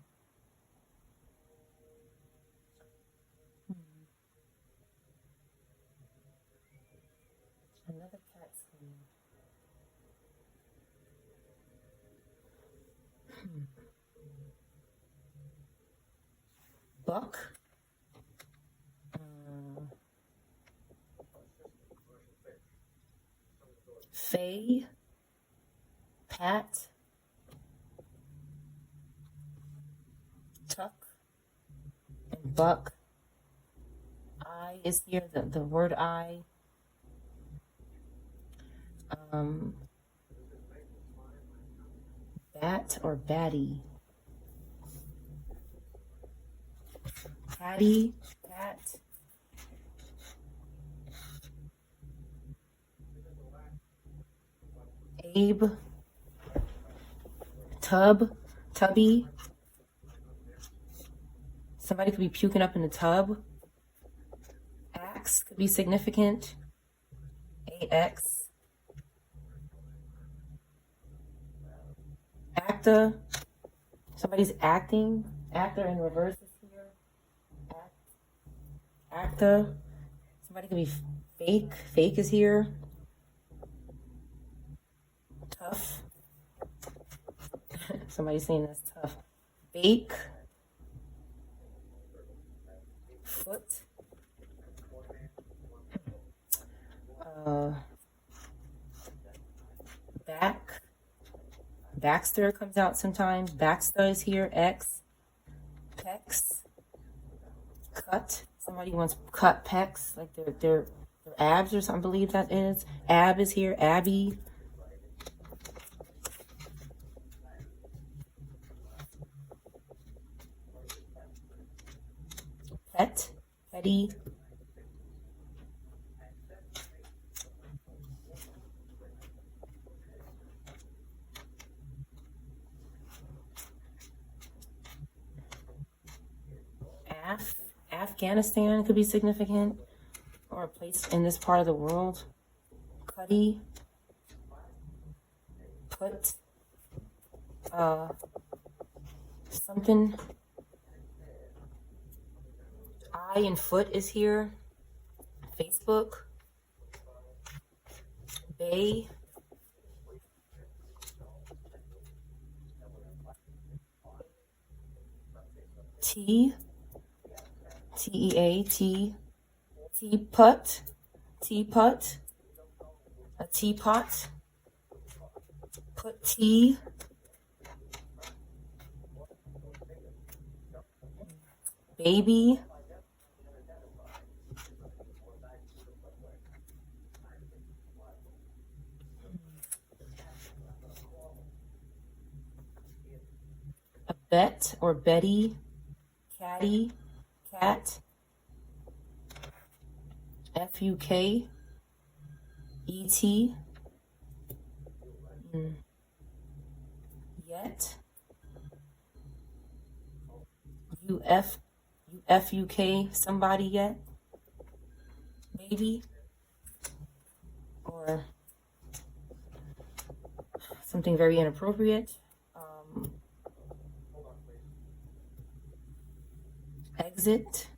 Another cat scream. Buck. Faye. Pat. Tuck. And Buck. I is here, the word I. Bat or batty. Patty, bat. Abe. Tub, tubby. Somebody could be puking up in the tub. Axe could be significant. AX. Actor. Somebody's acting. Actor in reverse is here. Actor. Somebody could be fake. Fake is here. Tough. Somebody's saying that's tough. Bake. Foot. Back. Baxter comes out sometimes. Baxter is here. X. Pecs. Cut. Somebody wants cut pecs, like their abs or something. I believe that is. Ab is here. Abby. Pet. Petty. Afghanistan could be significant, or a place in this part of the world. Cuddy. Put. Something. Eye and foot is here. Facebook. Bay. Tea. T-E-A-T. Teapot. Teapot. A teapot. Put tea. Baby. A bet or Betty. Caddy. Cat. F-U-K. E-T. Yet. U-F-U-K. Somebody yet. Maybe. Or something very inappropriate. Exit.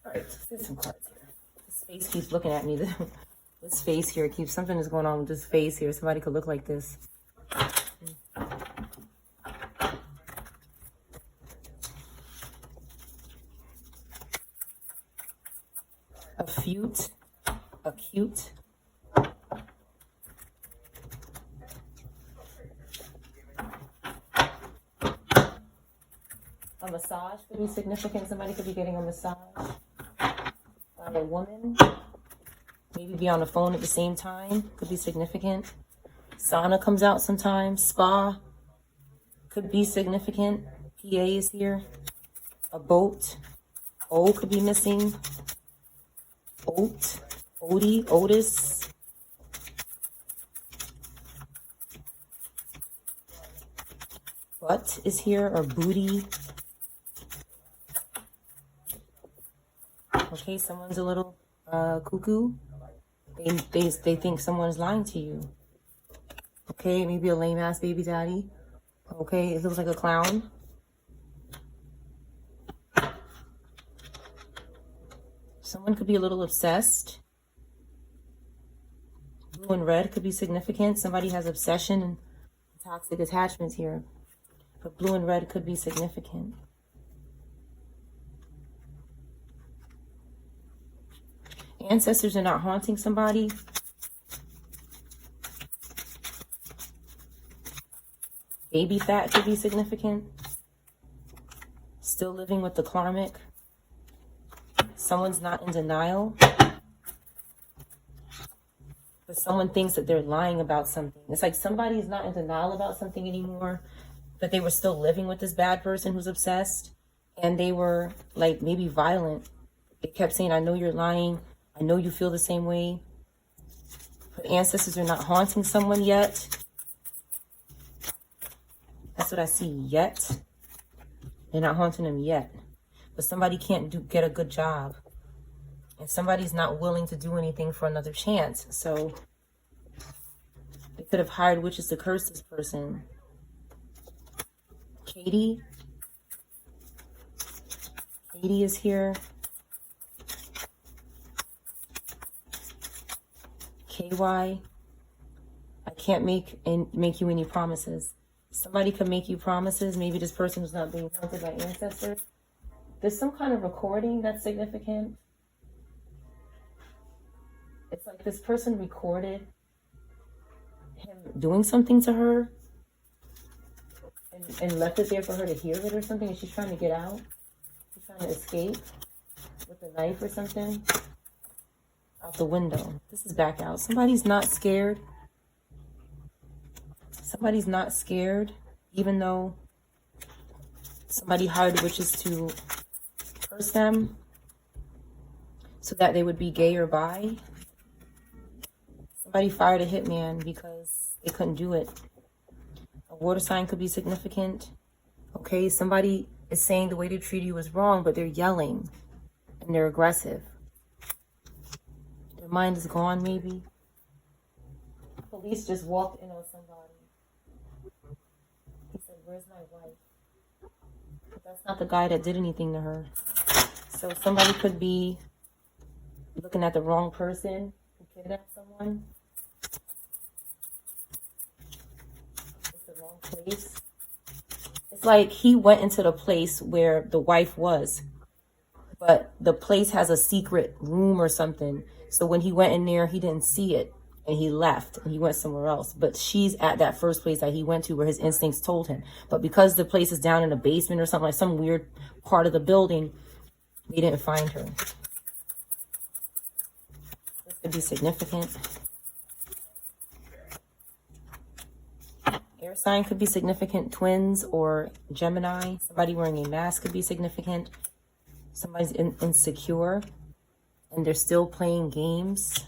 All right, there's some cards here. This face keeps looking at me. This face here keeps, something is going on with this face here. Somebody could look like this. Acute. Acute. A massage could be significant. Somebody could be getting a massage by a woman. Maybe be on the phone at the same time. Could be significant. Sauna comes out sometimes. Spa could be significant. PA is here. A boat. O could be missing. Oat. Odie. Otis. Butt is here, or booty. Okay, someone's a little cuckoo. They think someone's lying to you. Okay, maybe a lame ass baby daddy. Okay, it looks like a clown. Someone could be a little obsessed. Blue and red could be significant. Somebody has obsession and toxic attachments here. But blue and red could be significant. Ancestors are not haunting somebody. Baby fat could be significant. still living with the karmic. Someone's not in denial, but someone thinks that they're lying about something. It's like somebody's not in denial about something anymore, but they were still living with this bad person who's obsessed, and they were like maybe violent. They kept saying, I know you're lying. I know you feel the same way. But ancestors are not haunting someone yet. That's what I see, yet. They're not haunting them yet. But somebody can't get a good job. And somebody's not willing to do anything for another chance. So they could have hired witches to curse this person. Katie is here. KY. I can't make you any promises. Somebody could make you promises. Maybe this person was not being haunted by ancestors. There's some kind of recording that's significant. It's like this person recorded him doing something to her and left it there for her to hear it or something, and she's trying to get out. She's trying to escape with a knife or something out the window. This is back out. Somebody's not scared. Somebody's not scared, even though somebody hired witches to curse them so that they would be gay or bi. Somebody fired a hitman because they couldn't do it. A water sign could be significant. Okay, somebody is saying the way they treated you was wrong, but they're yelling and they're aggressive. Their mind is gone, maybe. Police just walked in on somebody. He said, where's my wife? But that's not the guy that did anything to her. So somebody could be looking at the wrong person who kidnapped someone. It's the wrong place. It's like he went into the place where the wife was, but the place has a secret room or something. So when he went in there, he didn't see it and he left and he went somewhere else. But she's at that first place that he went to where his instincts told him. But because the place is down in a basement or something, like some weird part of the building, they didn't find her. This could be significant. Air sign could be significant. Twins or Gemini. Somebody wearing a mask could be significant. Somebody's insecure and they're still playing games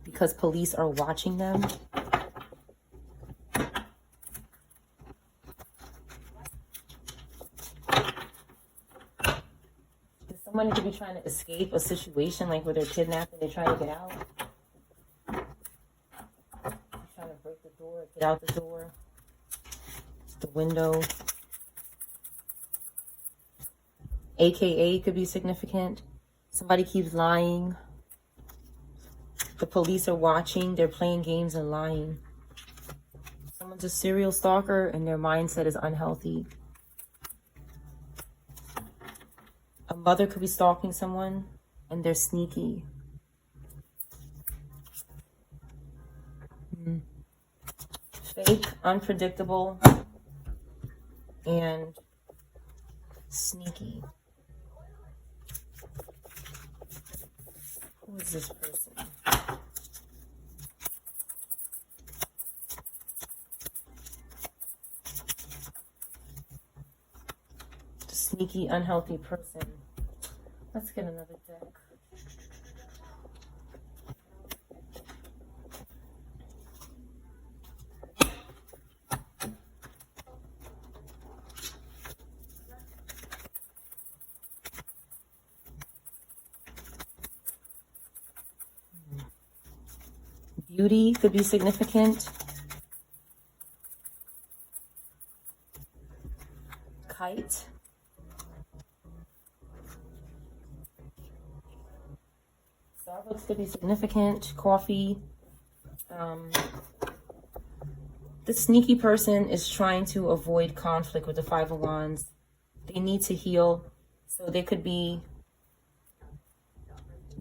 because police are watching them. Somebody could be trying to escape a situation like where they're kidnapped and they're trying to get out. Trying to break the door, get out the door, the window. AKA could be significant. Somebody keeps lying. The police are watching. They're playing games and lying. Someone's a serial stalker and their mindset is unhealthy. A mother could be stalking someone and they're sneaky. Fake, unpredictable, and sneaky. Who is this person? The sneaky, unhealthy person. Let's get another deck. Beauty could be significant. Kite. Starbucks could be significant. Coffee. The sneaky person is trying to avoid conflict with the Five of Wands. They need to heal. So they could be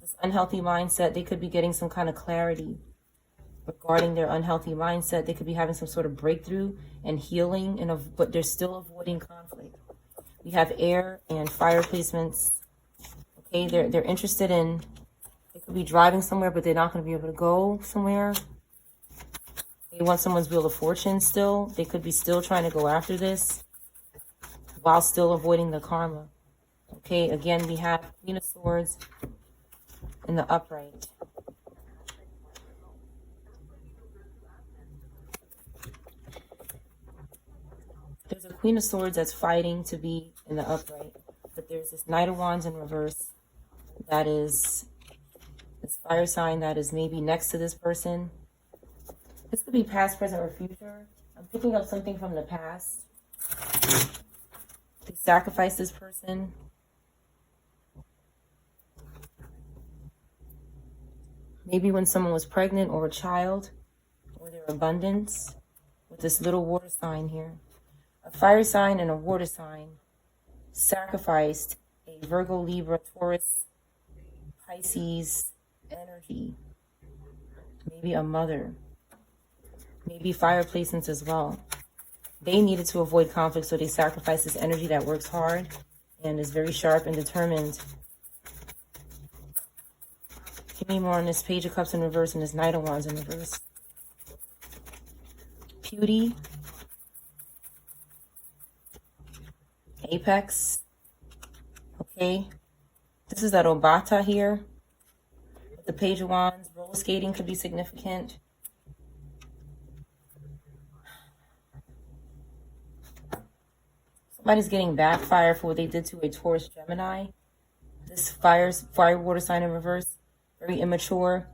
this unhealthy mindset. They could be getting some kind of clarity regarding their unhealthy mindset. They could be having some sort of breakthrough and healing, but they're still avoiding conflict. We have air and fire placements. Okay, they're interested in, they could be driving somewhere, but they're not going to be able to go somewhere. They want someone's wheel of fortune still. They could be still trying to go after this while still avoiding the karma. Okay, again, we have Queen of Swords in the upright. There's a Queen of Swords that's fighting to be in the upright, but there's this Knight of Wands in reverse that is this fire sign that is maybe next to this person. This could be past, present, or future. I'm picking up something from the past. They sacrificed this person. Maybe when someone was pregnant or a child, or their abundance, with this little water sign here. A fire sign and a water sign sacrificed a Virgo, Libra, Taurus, Pisces energy. Maybe a mother. Maybe fire placements as well. They needed to avoid conflict, so they sacrificed this energy that works hard and is very sharp and determined. Give me more on this Page of Cups in reverse and this Knight of Wands in reverse. Beauty. Apex. Okay. This is that Obata here. The Page of Wands. Roller skating could be significant. Somebody's getting backfire for what they did to a Taurus Gemini. This fire water sign in reverse. Very immature.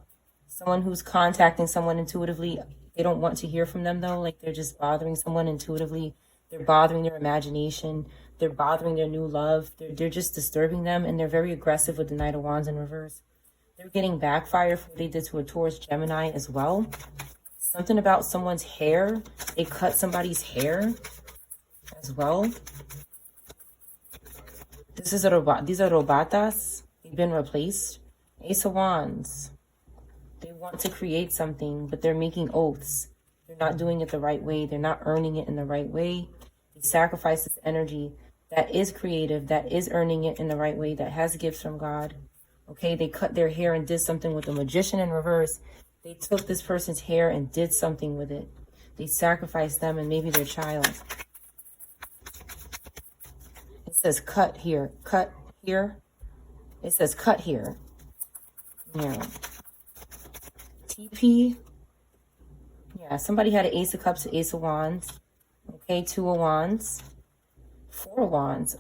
Someone who's contacting someone intuitively. They don't want to hear from them though. Like they're just bothering someone intuitively. They're bothering their imagination. They're bothering their new love. They're just disturbing them. And they're very aggressive with the Knight of Wands in reverse. They're getting backfire for what they did to a Taurus Gemini as well. Something about someone's hair. They cut somebody's hair as well. These are robatas. They've been replaced. Ace of Wands. They want to create something, but they're making oaths. They're not doing it the right way. They're not earning it in the right way. They sacrifice this energy that is creative, that is earning it in the right way, that has gifts from God. Okay, they cut their hair and did something with the Magician in reverse. They took this person's hair and did something with it. They sacrificed them and maybe their child. It says cut here, cut here. It says cut here. Yeah. TP. Yeah, somebody had an Ace of Cups, Ace of Wands. Okay, 2 of Wands. 4 of Wands.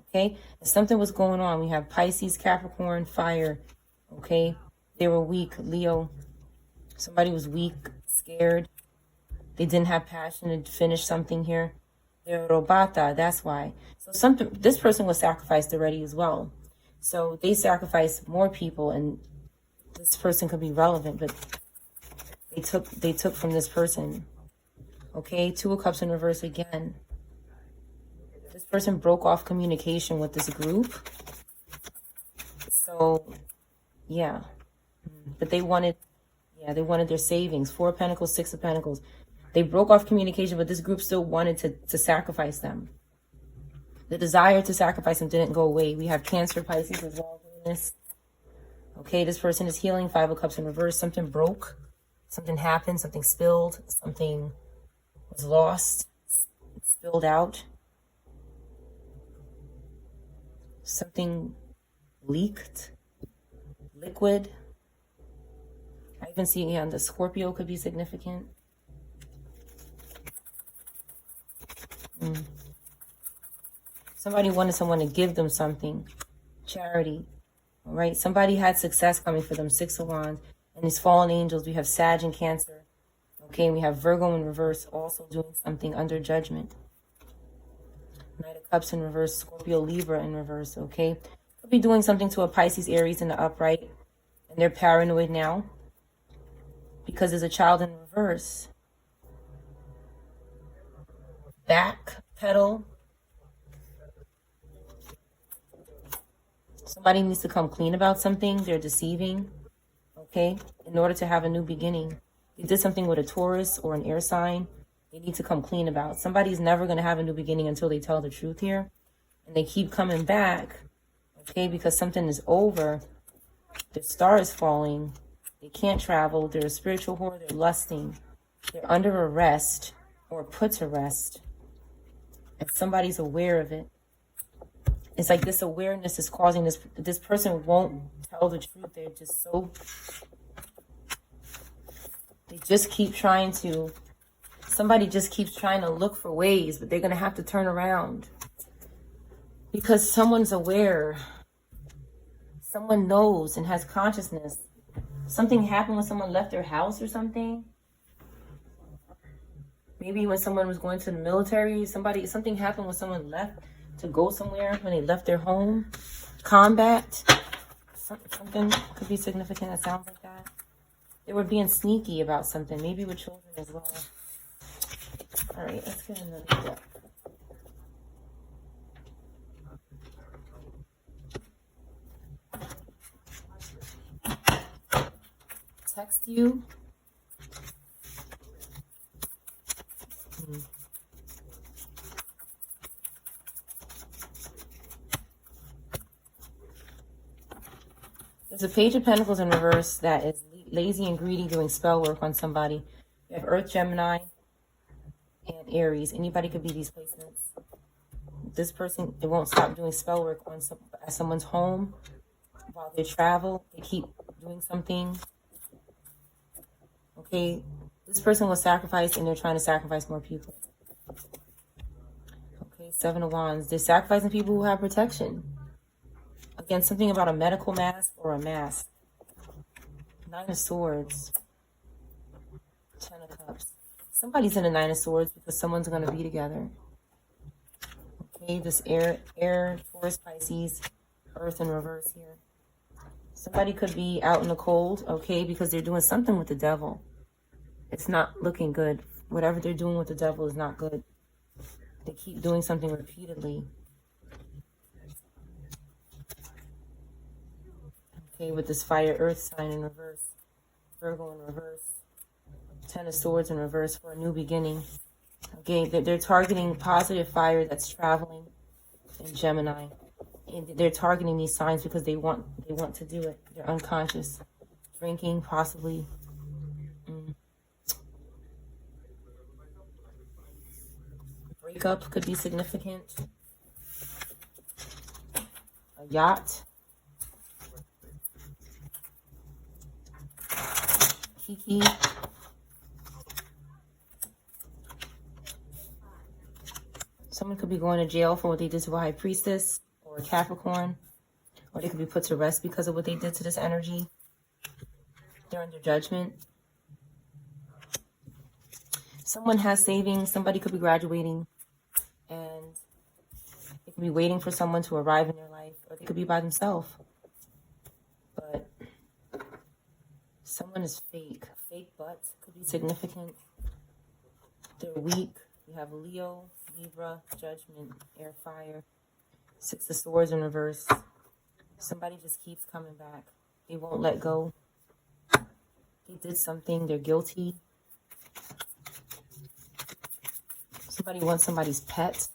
Okay, and something was going on. We have Pisces, Capricorn, fire. Okay, they were weak. Leo. Somebody was weak, scared. They didn't have passion to finish something here. They're robata, that's why. So this person was sacrificed already as well. So they sacrificed more people, and this person could be relevant, but they took from this person. Okay, 2 of Cups in reverse again. This person broke off communication with this group. So, yeah. But they wanted their savings. 4 of Pentacles, 6 of Pentacles. They broke off communication, but this group still wanted to sacrifice them. The desire to sacrifice them didn't go away. We have Cancer, Pisces as well doing this. Okay, this person is healing. 5 of Cups in reverse. Something broke. Something happened. Something spilled. Something was lost. Spilled out. Something leaked. Liquid. I even see the Scorpio could be significant. Somebody wanted someone to give them something. Charity. All right. Somebody had success coming for them. 6 of Wands. And these fallen angels, we have Sag and Cancer. Okay. And we have Virgo in reverse also doing something under judgment. Knight of Cups in reverse. Scorpio, Libra in reverse. Okay. Could be doing something to a Pisces, Aries in the upright. And they're paranoid now. Because there's a child in reverse. Back pedal. Somebody needs to come clean about something. They're deceiving. Okay. In order to have a new beginning. They did something with a Taurus or an air sign. They need to come clean about. Somebody's never going to have a new beginning until they tell the truth here. and they keep coming back, okay, because something is over. The star is falling. They can't travel. They're a spiritual whore. They're lusting. They're under arrest or put to rest. And somebody's aware of it. It's like this awareness is causing this person won't tell the truth. They're just so, they just keep trying to, somebody just keeps trying to look for ways, but they're going to have to turn around. Because someone's aware. Someone knows and has consciousness. Something happened when someone left their house or something. Maybe when someone was going to the military, something happened when someone left to go somewhere, when they left their home. Combat. Something could be significant that sounds like that. They were being sneaky about something, maybe with children as well. All right, let's get another deck. Text you. There's a Page of Pentacles in reverse that is lazy and greedy doing spell work on somebody. You have Earth, Gemini, and Aries. Anybody could be these placements. This person, it won't stop doing spell work on at someone's home while they travel. They keep doing something. Okay, this person was sacrificed and they're trying to sacrifice more people. Okay, Seven of Wands. They're sacrificing people who have protection. Again, something about a medical mask or a mask. Nine of Swords. Ten of Cups. Somebody's in a Nine of Swords because someone's going to be together. Okay, this air, Taurus, Pisces, Earth in reverse here. Somebody could be out in the cold, okay, because they're doing something with the devil. It's not looking good. Whatever they're doing with the devil is not good. They keep doing something repeatedly. Okay, with this fire earth sign in reverse. Virgo in reverse. Ten of Swords in reverse for a new beginning. Okay, they're targeting positive fire that's traveling in Gemini. And they're targeting these signs because they want to do it. They're unconscious. Drinking, possibly. Breakup could be significant. A yacht. Kiki. Someone could be going to jail for what they did to a high priestess or a Capricorn. Or they could be put to rest because of what they did to this energy. They're under judgment. Someone has savings. Somebody could be graduating. And they could be waiting for someone to arrive in their life. Or they could be by themselves. But someone is fake. Fake butt could be significant. They're weak. We have Leo, Libra, Judgment, Air, Fire. Six of Swords in reverse. Somebody just keeps coming back. They won't let go. They did something. They're guilty. Somebody wants somebody's pet.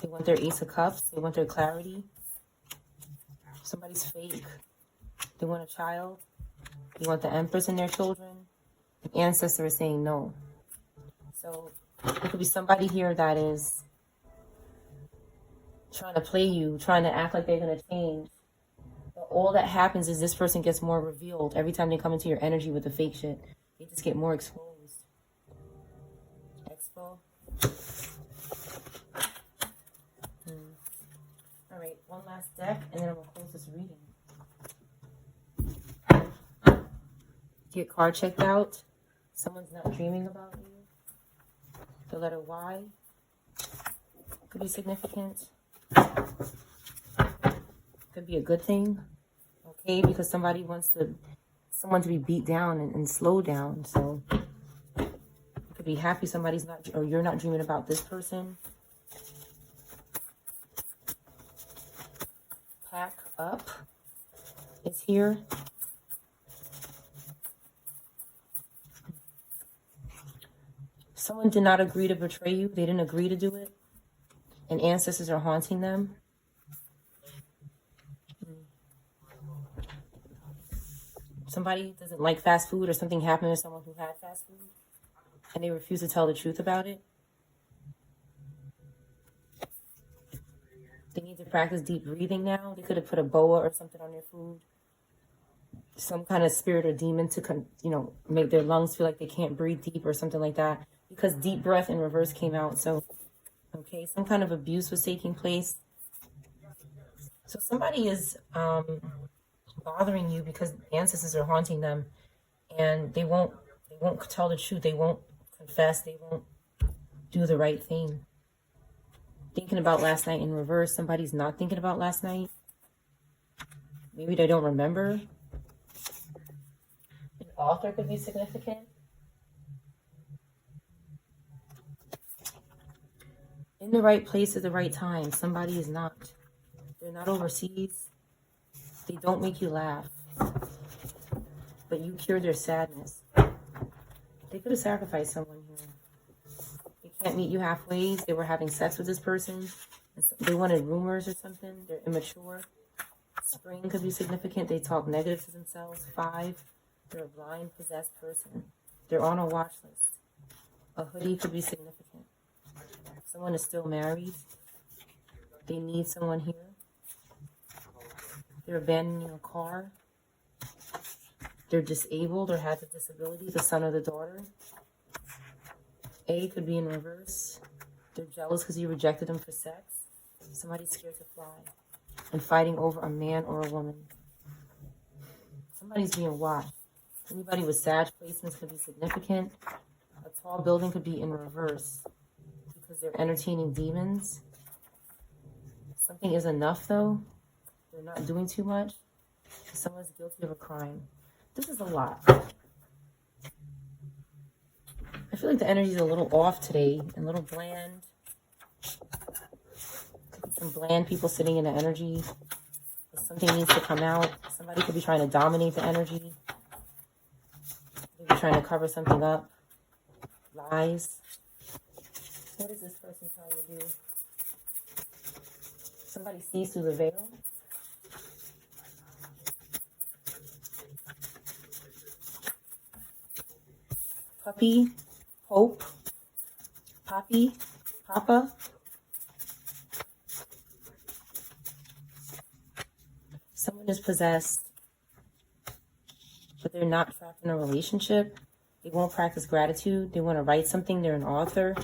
They want their Ace of Cups. They want their clarity. Somebody's fake. They want a child. They want the Empress and their children. The ancestor is saying no. So there could be somebody here that is trying to play you, trying to act like they're going to change. But all that happens is this person gets more revealed every time they come into your energy with the fake shit. They just get more exposed. Expo. All right, one last deck, and then I'm going to close this reading. Get card checked out. Someone's not dreaming about you. The letter Y could be significant. Could be a good thing. Okay, because somebody wants someone to be beat down and slow down. So you could be happy somebody's not, or you're not dreaming about this person. Pack up is here. Someone did not agree to betray you. They didn't agree to do it. and ancestors are haunting them. Somebody doesn't like fast food, or something happened to someone who had fast food and they refuse to tell the truth about it. They need to practice deep breathing now. They could have put a boa or something on their food. Some kind of spirit or demon to, make their lungs feel like they can't breathe deep or something like that. Because deep breath in reverse came out. So, okay, some kind of abuse was taking place. So somebody is bothering you because ancestors are haunting them, and they won't tell the truth. They won't confess. They won't do the right thing. Thinking about last night in reverse. Somebody's not thinking about last night. Maybe they don't remember. An author could be significant. In the right place at the right time. Somebody is not. They're not overseas. They don't make you laugh. But you cure their sadness. They could have sacrificed someone here. They can't meet you halfway. They were having sex with this person. They wanted rumors or something. They're immature. Spring could be significant. They talk negative to themselves. 5, they're a blind, possessed person. They're on a watch list. A hoodie could be significant. Someone is still married. They need someone here. They're abandoning a car. They're disabled or have a disability, the son or the daughter. A could be in reverse. They're jealous because you rejected them for sex. Somebody's scared to fly and fighting over a man or a woman. Somebody's being watched. Anybody with Sag placements could be significant. A tall building could be in reverse because they're entertaining demons. Something is enough though. They're not doing too much. Someone's guilty of a crime. This is a lot. I feel like the energy is a little off today and a little bland. Could be some bland people sitting in the energy. Something needs to come out. Somebody could be trying to dominate the energy. Maybe trying to cover something up. Lies. What is this person trying to do? Somebody sees through the veil. Puppy, hope, poppy, papa. Someone is possessed, but they're not trapped in a relationship. They won't practice gratitude. They want to write something. They're an author.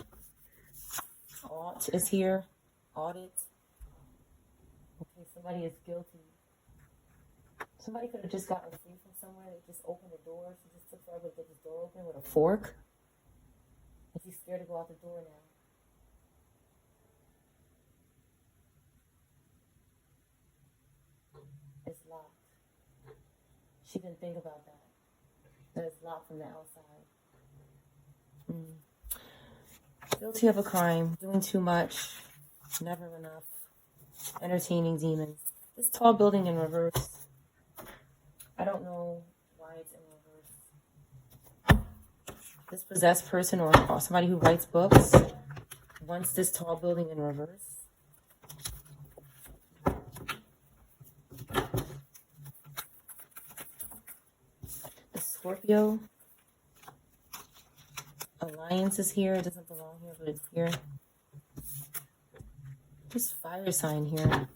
Audit is here. Audit. Okay, somebody is guilty. Somebody could have just gotten free from somewhere. They just opened the door. She just took forever to get this door open with a fork. And she's scared to go out the door now. It's locked. She didn't think about that. That it's locked from the outside. Guilty of a crime. Doing too much. Never enough. Entertaining demons. This tall building in reverse. I don't know why it's in reverse. This possessed person or somebody who writes books wants this tall building in reverse. The Scorpio. Alliance is here. It doesn't belong here, but it's here. This fire sign here.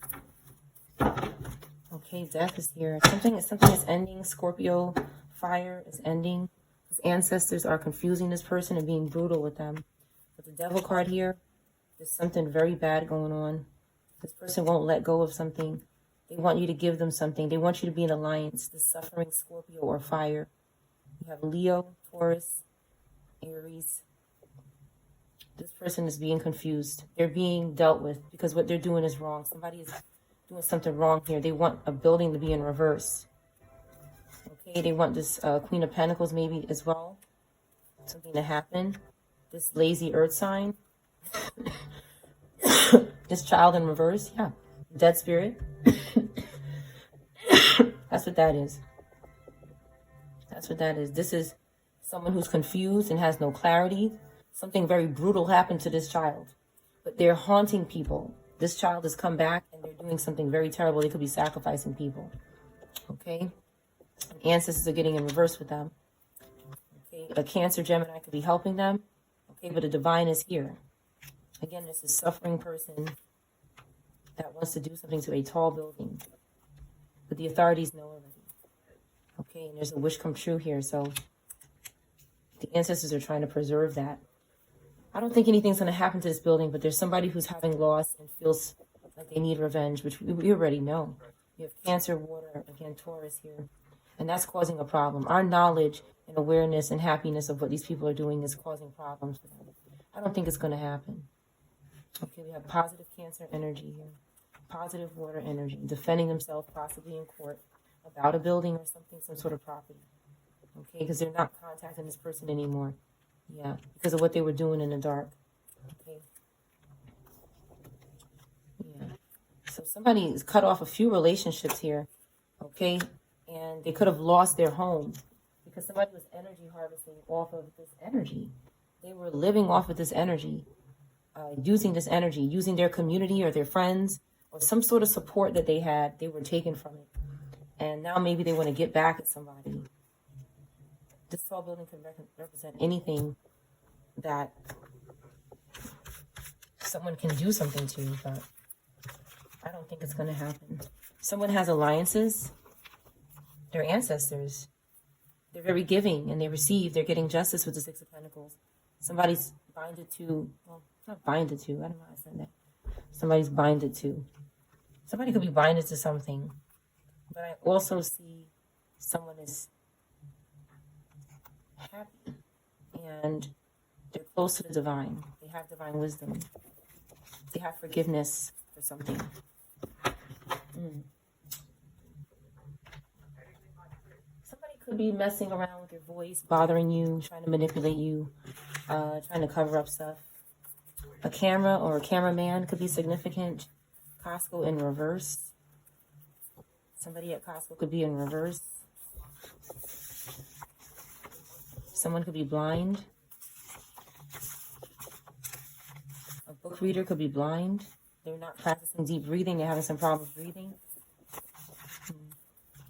Okay, death is here. Something is ending. Scorpio, fire is ending. His ancestors are confusing this person and being brutal with them. With the devil card here, there's something very bad going on. This person won't let go of something. They want you to give them something. They want you to be in alliance. The suffering Scorpio or fire. You have Leo, Taurus, Aries. This person is being confused. They're being dealt with because what they're doing is wrong. Somebody is doing something wrong here. They want a building to be in reverse. Okay, they want this Queen of Pentacles maybe as well. Something to happen. This lazy earth sign. This child in reverse. Yeah. Dead spirit. That's what that is. That's what that is. This is someone who's confused and has no clarity. Something very brutal happened to this child. but they're haunting people. This child has come back and they're doing something very terrible. They could be sacrificing people. Okay? Ancestors are getting in reverse with them. Okay? A Cancer Gemini could be helping them. Okay, but a divine is here. Again, this is a suffering person that wants to do something to a tall building. But the authorities know already. Okay, and there's a wish come true here. So the ancestors are trying to preserve that. I don't think anything's going to happen to this building, but there's somebody who's having loss and feels like they need revenge, which we already know. You have Cancer, water, again, Taurus here. And that's causing a problem. Our knowledge and awareness and happiness of what these people are doing is causing problems for them. I don't think it's going to happen. Okay, we have positive Cancer energy here. Positive water energy. Defending themselves possibly in court about a building or something, some sort of property. Okay, because they're not contacting this person anymore. Yeah, because of what they were doing in the dark. Okay. Yeah. So somebody's cut off a few relationships here. Okay. And they could have lost their home because somebody was energy harvesting off of this energy. They were living off of this energy, using this energy, using their community or their friends or some sort of support that they had. They were taken from it. And now maybe they want to get back at somebody. This tall building can represent anything that someone can do something to, but I don't think it's going to happen. Someone has alliances. They're ancestors. They're very giving and they receive. They're getting justice with the Six of Pentacles. Somebody's binded to, well, not binded to, I don't know how I said that. Somebody's binded to. Somebody could be binded to something. But I also see someone is happy and they're close to the divine. They have divine wisdom. They have forgiveness for something. Somebody could be messing around with your voice, bothering you, trying to manipulate you, trying to cover up stuff. A camera or a cameraman could be significant. Costco in reverse. Somebody at Costco could be in reverse. Someone could be blind. A book reader could be blind. They're not practicing deep breathing. They're having some problems breathing.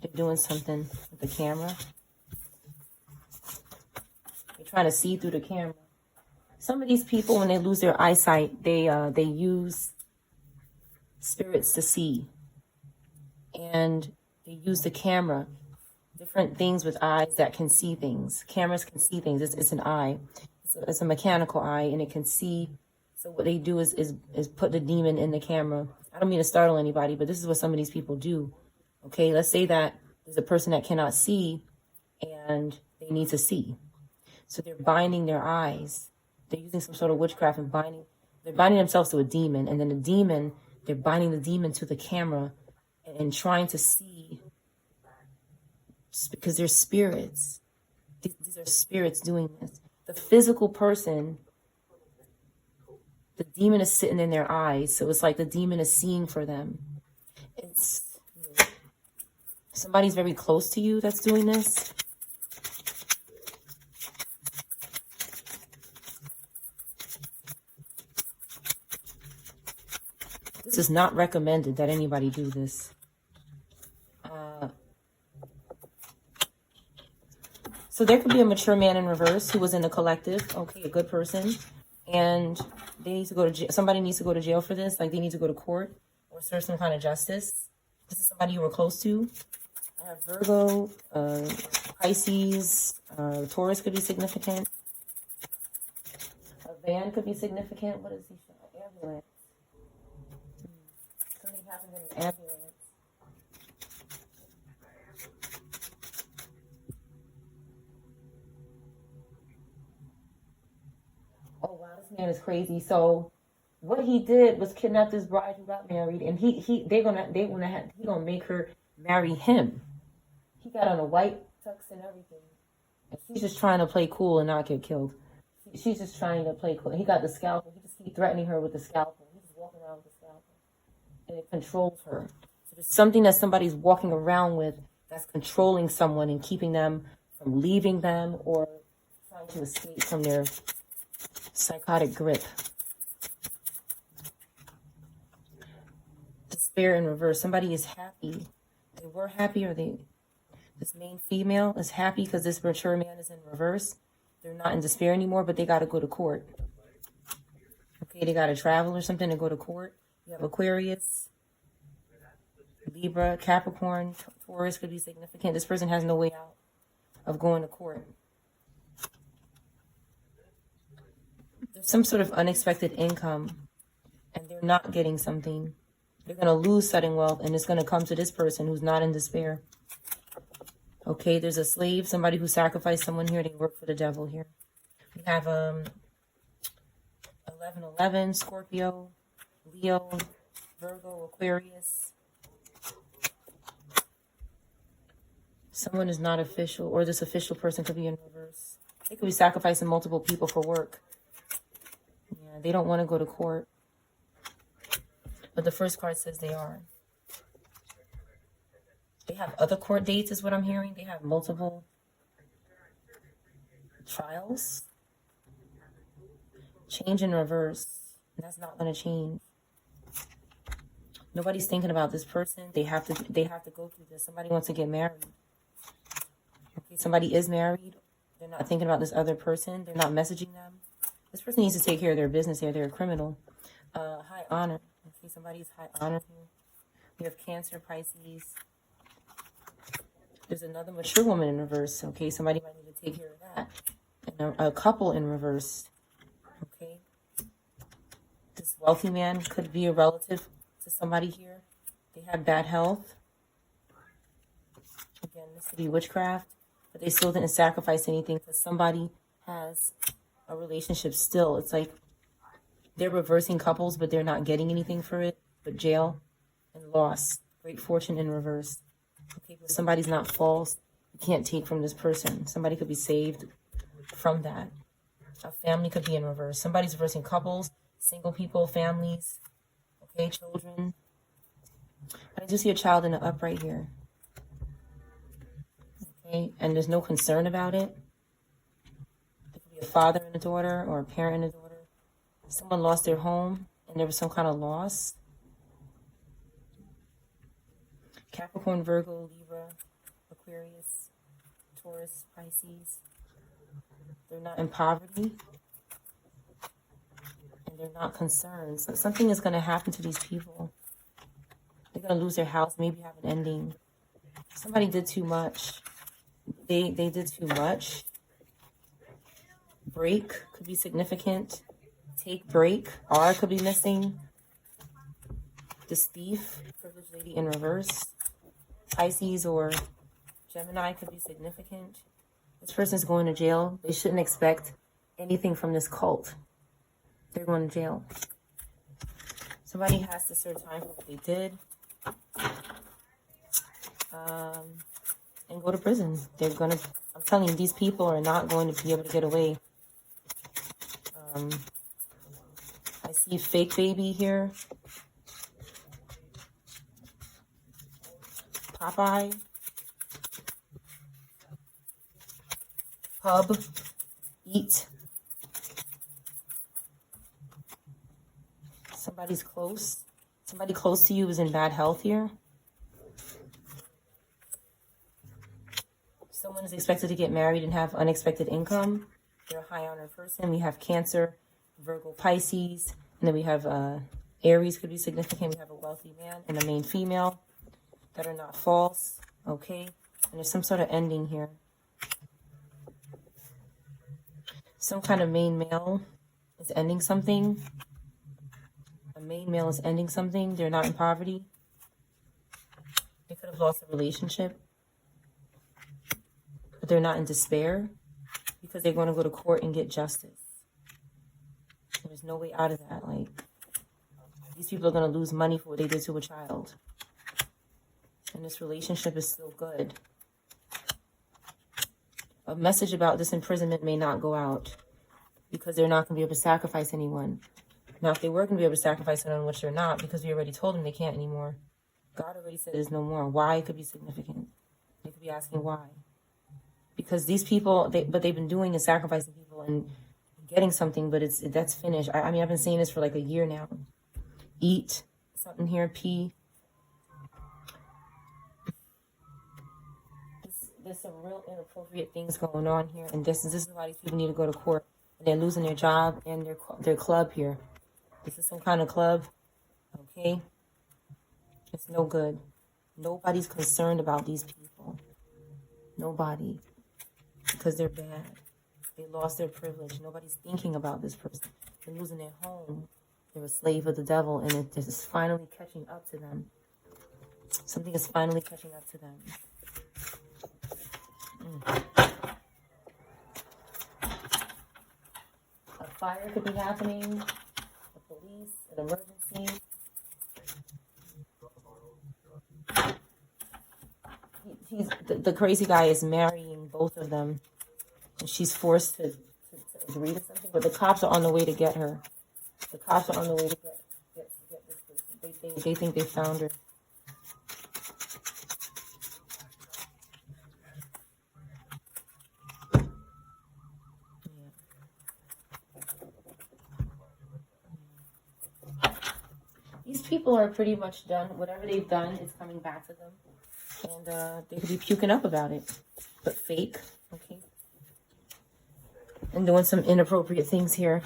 They're doing something with the camera. They're trying to see through the camera. Some of these people, when they lose their eyesight, they use spirits to see. And they use the camera, different things with eyes that can see things. Cameras can see things. It's an eye. It's a mechanical eye, and it can see. So what they do is put the demon in the camera. I don't mean to startle anybody, but this is what some of these people do. Okay, let's say that there's a person that cannot see, and they need to see. So they're binding their eyes. They're using some sort of witchcraft and binding. They're binding themselves to a demon, and then the demon, they're binding the demon to the camera and trying to see, because they're spirits. These are spirits doing this. The physical person, the demon is sitting in their eyes, so it's like the demon is seeing for them. It's somebody's very close to you that's doing this. This is not recommended that anybody do this. So there could be a mature man in reverse who was in the collective. Okay, a good person. And they need to go to jail. Somebody needs to go to jail for this. Like they need to go to court or serve some kind of justice. This is somebody you were close to. I have Virgo, Pisces, Taurus could be significant. A van could be significant. What is he? Ambulance. Something happened in an ambulance. Oh wow, this man is crazy. So what he did was kidnap this bride who got married, and he gonna make her marry him. He got on a white tux and everything. And she's just trying to play cool and not get killed. She's just trying to play cool. He got the scalpel. He just keep threatening her with the scalpel. He's just walking around with the scalpel. And it controls her. So there's something that somebody's walking around with that's controlling someone and keeping them from leaving them or trying to escape from their psychotic grip. despair in reverse. Somebody is happy. They were happy, or this main female is happy because this mature man is in reverse. They're not in despair anymore, but they got to go to court. Okay, they got to travel or something to go to court. You have Aquarius, Libra, Capricorn, Taurus could be significant. This person has no way out of going to court. There's some sort of unexpected income, and they're not getting something. They're going to lose sudden wealth, and it's going to come to this person who's not in despair. Okay, there's a slave, somebody who sacrificed someone here. They work for the devil here. We have 1111, Scorpio, Leo, Virgo, Aquarius. Someone is not official, or this official person could be in reverse. They could be sacrificing multiple people for work. Yeah, they don't want to go to court. But the first card says they are. They have other court dates, is what I'm hearing. They have multiple trials. Change in reverse. And that's not going to change. Nobody's thinking about this person. They have to go through this. Somebody wants to get married. Okay, somebody is married. They're not thinking about this other person. They're not messaging them. This person needs to take care of their business here. They're a criminal. High honor. Okay, somebody's high honor here. We have Cancer, Pisces. There's another mature woman in reverse. Okay, somebody might need to take care of that. And a couple in reverse. Okay. This wealthy man could be a relative to somebody here. They have bad health. Again, this could be witchcraft. But they still didn't sacrifice anything because somebody has a relationship still. It's like they're reversing couples, but they're not getting anything for it. But jail and loss. Great fortune in reverse. Okay, but somebody's not false. You can't take from this person. Somebody could be saved from that. A family could be in reverse. Somebody's reversing couples, single people, families, okay, children. I just see a child in the upright here. Okay, and there's no concern about it. There could be a father and a daughter, or a parent and a daughter. Someone lost their home, and there was some kind of loss. Capricorn, Virgo, Libra, Aquarius, Taurus, Pisces. They're not in poverty. And they're not concerned. So something is going to happen to these people. They're going to lose their house, maybe have an ending. Somebody did too much. They did too much. Break could be significant. Take break. R could be missing. This thief, privileged lady in reverse. Pisces or Gemini could be significant. This person's going to jail. They shouldn't expect anything from this cult. They're going to jail. Somebody has to serve time for what they did. And go to prison. They're going to, I'm telling you, these people are not going to be able to get away. I see fake baby here. Popeye, pub, eat. Somebody's close. Somebody close to you is in bad health here. Someone is expected to get married and have unexpected income. They're a high honor person. We have Cancer, Virgo, Pisces, and then we have Aries could be significant. We have a wealthy man and a main female that are not false, okay? And there's some sort of ending here. Some kind of main male is ending something. A main male is ending something. They're not in poverty. They could have lost a relationship. But they're not in despair because they're going to go to court and get justice. There's no way out of that. Like, these people are going to lose money for what they did to a child. And this relationship is still good. A message about this imprisonment may not go out because they're not going to be able to sacrifice anyone. Now, if they were going to be able to sacrifice anyone, which they're not, because we already told them they can't anymore. God already said there's no more. Why could be significant. They could be asking why. Because these people, what they've been doing is sacrificing people and getting something, but that's finished. I mean, I've been saying this for like a year now. Eat something here, pee. there's some real inappropriate things going on here, and this is why these people need to go to court. They're losing their job and their club here. This is some kind of club, okay? It's no good. Nobody's concerned about these people. Nobody. Because they're bad. They lost their privilege. Nobody's thinking about this person. They're losing their home. They're a slave of the devil, and it is finally catching up to them. Something is finally catching up to them. A fire could be happening. The police, an emergency. The crazy guy is marrying both of them, and she's forced to agree to something. But the cops are on the way to get her. The cops are on the way to get this person. They think they found her. These people are pretty much done. Whatever they've done is coming back to them. And they could be puking up about it. But fake, okay? And doing some inappropriate things here.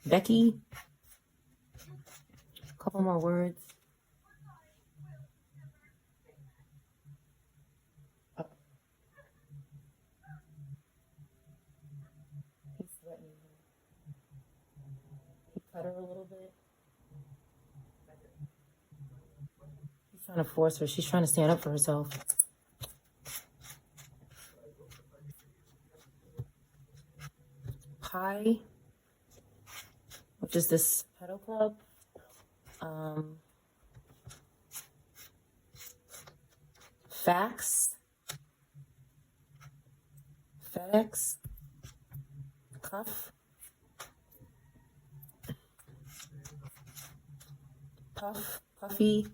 Becky. A couple more words. He's threatening her. He cut her a little bit. He's trying to force her. She's trying to stand up for herself. Pie, which is this pedal club. Fax, FedEx, cuff, puffy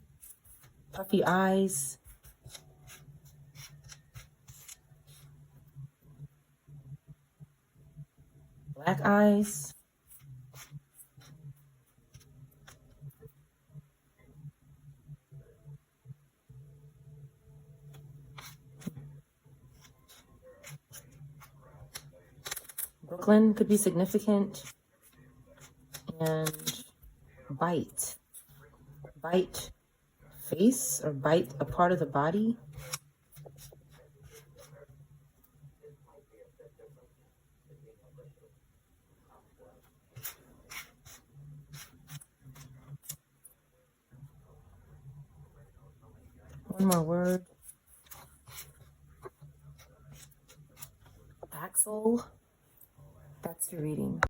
eyes, black eyes, Brooklyn could be significant, and bite face, or bite a part of the body. One more word. Axel. That's your reading.